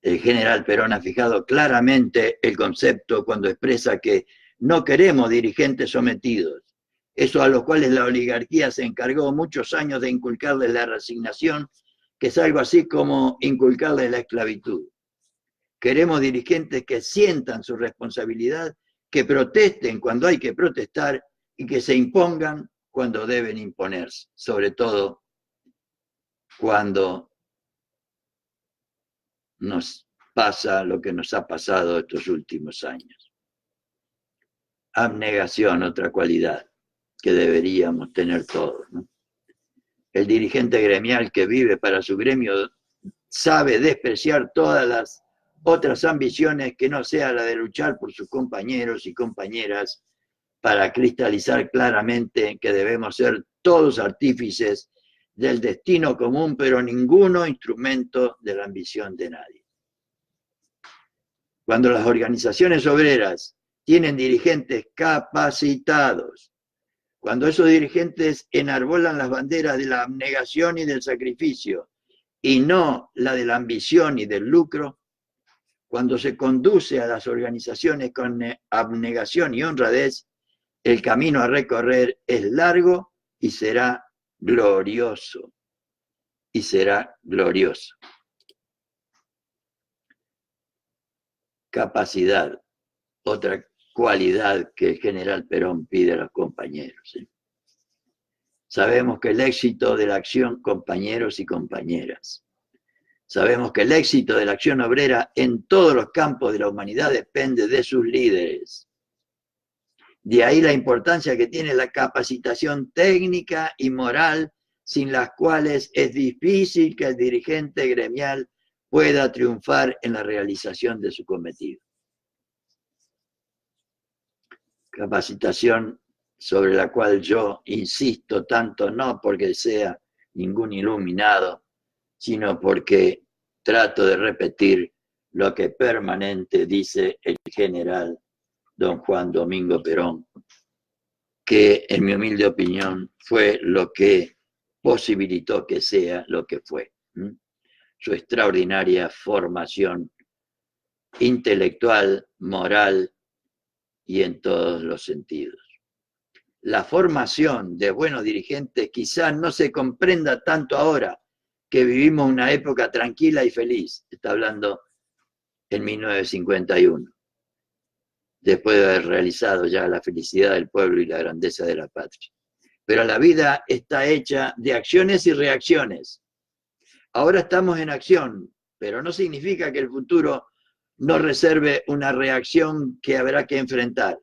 El general Perón ha fijado claramente el concepto cuando expresa que no queremos dirigentes sometidos, esos a los cuales la oligarquía se encargó muchos años de inculcarles la resignación, que es algo así como inculcarles la esclavitud. Queremos dirigentes que sientan su responsabilidad, que protesten cuando hay que protestar y que se impongan cuando deben imponerse, sobre todo cuando nos pasa lo que nos ha pasado estos últimos años. Abnegación, otra cualidad que deberíamos tener todos, ¿no? El dirigente gremial que vive para su gremio sabe despreciar todas las otras ambiciones que no sea la de luchar por sus compañeros y compañeras para cristalizar claramente que debemos ser todos artífices del destino común, pero ninguno instrumento de la ambición de nadie. Cuando las organizaciones obreras tienen dirigentes capacitados, cuando esos dirigentes enarbolan las banderas de la abnegación y del sacrificio y no la de la ambición y del lucro, cuando se conduce a las organizaciones con abnegación y honradez, el camino a recorrer es largo y será glorioso. Y será glorioso. Capacidad, otra cualidad que el general Perón pide a los compañeros, ¿sí? Sabemos que el éxito de la acción, compañeros y compañeras, sabemos que el éxito de la acción obrera en todos los campos de la humanidad depende de sus líderes. De ahí la importancia que tiene la capacitación técnica y moral, sin las cuales es difícil que el dirigente gremial pueda triunfar en la realización de su cometido. Capacitación sobre la cual yo insisto tanto, no porque sea ningún iluminado, sino porque trato de repetir lo que permanente dice el general don Juan Domingo Perón, que en mi humilde opinión fue lo que posibilitó que sea lo que fue. Su extraordinaria formación intelectual, moral y en todos los sentidos. La formación de buenos dirigentes quizás no se comprenda tanto ahora que vivimos una época tranquila y feliz. Está hablando en 1951, después de haber realizado ya la felicidad del pueblo y la grandeza de la patria. Pero la vida está hecha de acciones y reacciones. Ahora estamos en acción, pero no significa que el futuro no reserve una reacción que habrá que enfrentar.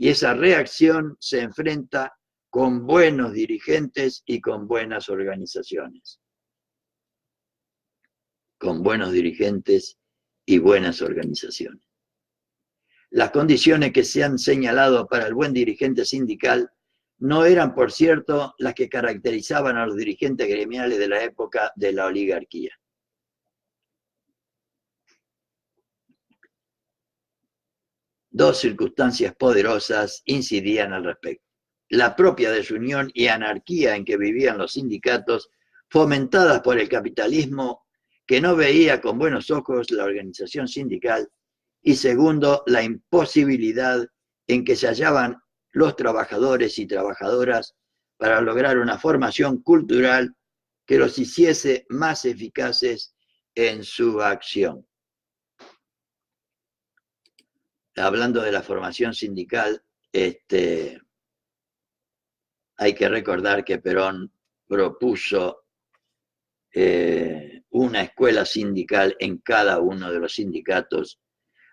Y esa reacción se enfrenta con buenos dirigentes y con buenas organizaciones. Con buenos dirigentes y buenas organizaciones. Las condiciones que se han señalado para el buen dirigente sindical no eran, por cierto, las que caracterizaban a los dirigentes gremiales de la época de la oligarquía. Dos circunstancias poderosas incidían al respecto. La propia desunión y anarquía en que vivían los sindicatos, fomentadas por el capitalismo que no veía con buenos ojos la organización sindical, y segundo, la imposibilidad en que se hallaban los trabajadores y trabajadoras para lograr una formación cultural que los hiciese más eficaces en su acción. Hablando de la formación sindical, hay que recordar que Perón propuso una escuela sindical en cada uno de los sindicatos.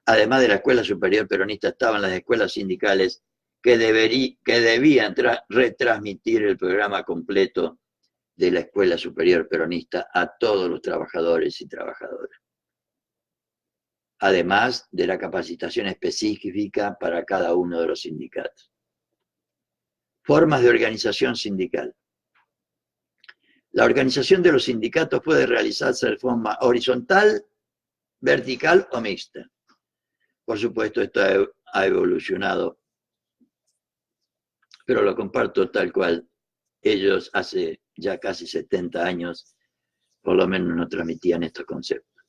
Además de la Escuela Superior Peronista, estaban las escuelas sindicales que debían retransmitir el programa completo de la Escuela Superior Peronista a todos los trabajadores y trabajadoras. Además de la capacitación específica para cada uno de los sindicatos. Formas de organización sindical. La organización de los sindicatos puede realizarse de forma horizontal, vertical o mixta. Por supuesto, esto ha evolucionado, pero lo comparto tal cual. Ellos hace ya casi 70 años, por lo menos nos transmitían estos conceptos.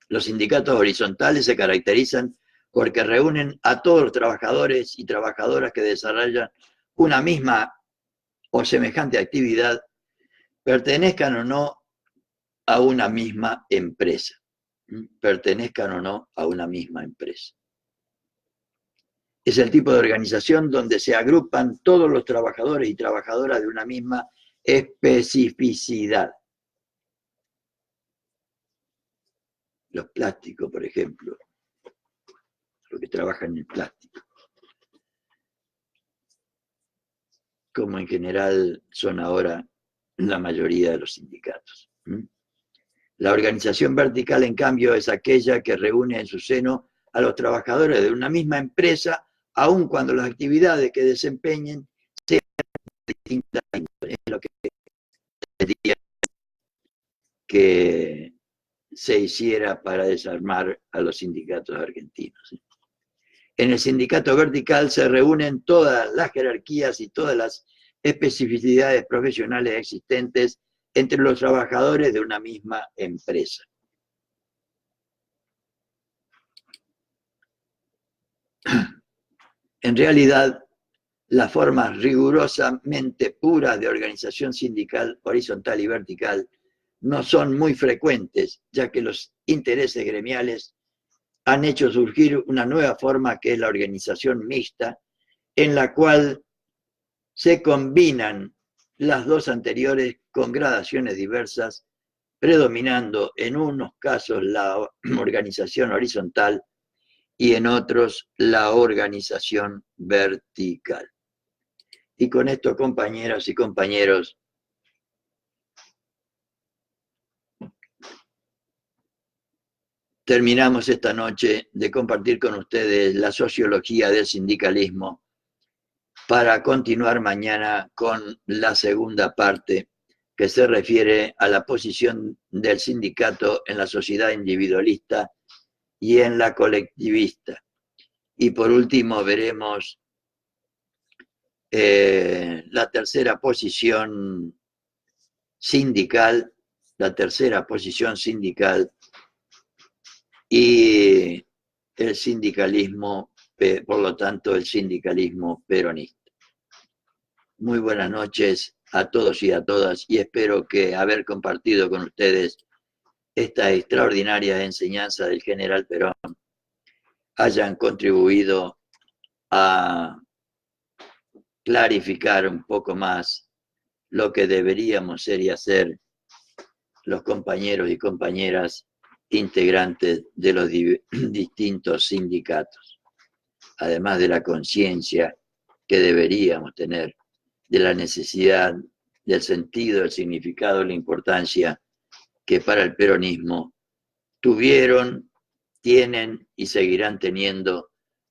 Los sindicatos horizontales se caracterizan porque reúnen a todos los trabajadores y trabajadoras que desarrollan una misma o semejante actividad, pertenezcan o no a una misma empresa. Pertenezcan o no a una misma empresa. Es el tipo de organización donde se agrupan todos los trabajadores y trabajadoras de una misma especificidad. Los plásticos, por ejemplo, los que trabajan en el plástico, como en general son ahora la mayoría de los sindicatos. La organización vertical, en cambio, es aquella que reúne en su seno a los trabajadores de una misma empresa, aun cuando las actividades que desempeñen sean distintas. Es lo que quería que se hiciera para desarmar a los sindicatos argentinos. En el sindicato vertical se reúnen todas las jerarquías y todas las especificidades profesionales existentes entre los trabajadores de una misma empresa. En realidad, las formas rigurosamente puras de organización sindical horizontal y vertical no son muy frecuentes, ya que los intereses gremiales han hecho surgir una nueva forma que es la organización mixta, en la cual se combinan las dos anteriores con gradaciones diversas, predominando en unos casos la organización horizontal y en otros la organización vertical. Y con esto, compañeras y compañeros, terminamos esta noche de compartir con ustedes la sociología del sindicalismo para continuar mañana con la segunda parte que se refiere a la posición del sindicato en la sociedad individualista y en la colectivista. Y por último veremos la tercera posición sindical, y el sindicalismo, por lo tanto, el sindicalismo peronista. Muy buenas noches a todos y a todas, y espero que haber compartido con ustedes esta extraordinaria enseñanza del general Perón hayan contribuido a clarificar un poco más lo que deberíamos ser y hacer los compañeros y compañeras integrantes de los distintos sindicatos, además de la conciencia que deberíamos tener de la necesidad, del sentido, del significado, la importancia que para el peronismo tuvieron, tienen y seguirán teniendo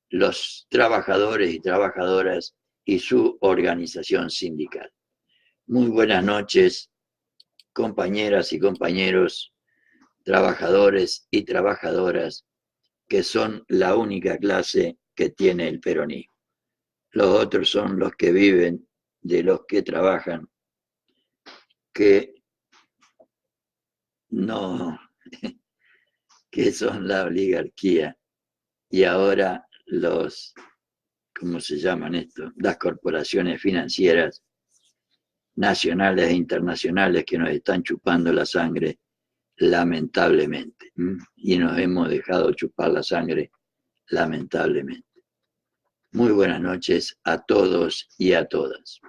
los trabajadores y trabajadoras y su organización sindical. Muy buenas noches, compañeras y compañeros, trabajadores y trabajadoras, que son la única clase que tiene el peronismo. Los otros son los que viven de los que trabajan, que no, que son la oligarquía. Y ahora los, ¿cómo se llaman esto? Las corporaciones financieras nacionales e internacionales que nos están chupando la sangre, lamentablemente. Y nos hemos dejado chupar la sangre, lamentablemente. Muy buenas noches a todos y a todas.